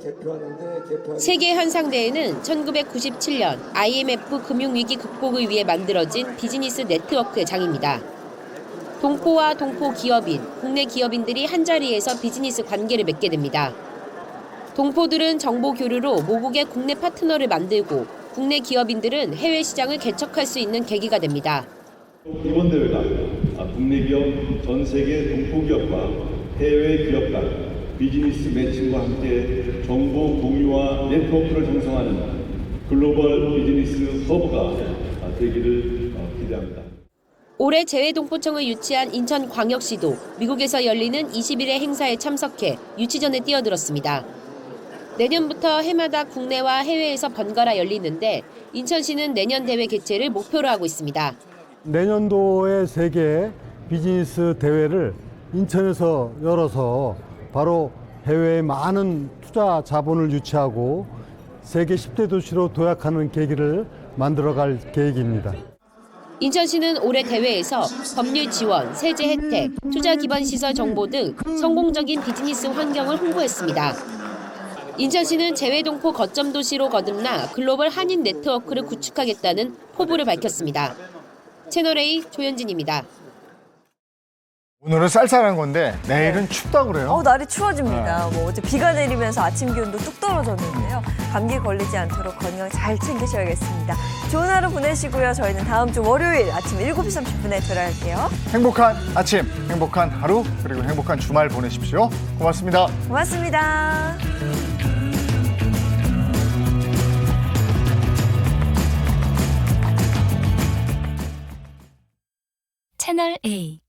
세계 한상대회는 1997년 IMF 금융위기 극복을 위해 만들어진 비즈니스 네트워크의 장입니다. 동포와 동포 기업인, 국내 기업인들이 한자리에서 비즈니스 관계를 맺게 됩니다. 동포들은 정보 교류로 모국의 국내 파트너를 만들고 국내 기업인들은 해외 시장을 개척할 수 있는 계기가 됩니다. 이번 대회가 국내 기업, 전 세계 동포 기업과 해외 기업 간 비즈니스 매칭과 함께 정보 공유와 네트워크를 형성하는 글로벌 비즈니스 허브가 되기를 기대합니다. 올해 재외동포청을 유치한 인천광역시도 미국에서 열리는 21회 행사에 참석해 유치전에 뛰어들었습니다. 내년부터 해마다 국내와 해외에서 번갈아 열리는데 인천시는 내년 대회 개최를 목표로 하고 있습니다. 내년도에 세계 비즈니스 대회를 인천에서 열어서 바로 해외에 많은 투자 자본을 유치하고 세계 10대 도시로 도약하는 계기를 만들어갈 계획입니다. 인천시는 올해 대회에서 법률 지원, 세제 혜택, 투자 기반 시설 정보 등 성공적인 비즈니스 환경을 홍보했습니다. 인천시는 재외동포 거점 도시로 거듭나 글로벌 한인 네트워크를 구축하겠다는 포부를 밝혔습니다. 채널A 조현진입니다. 오늘은 쌀쌀한 건데 내일은 춥다고 그래요. 날이 추워집니다. 뭐 어제 비가 내리면서 아침 기온도 뚝 떨어졌는데요. 감기 걸리지 않도록 건강 잘 챙기셔야겠습니다. 좋은 하루 보내시고요. 저희는 다음 주 월요일 아침 7시 30분에 돌아올게요. 행복한 아침, 행복한 하루, 그리고 행복한 주말 보내십시오. 고맙습니다. 고맙습니다. 채널A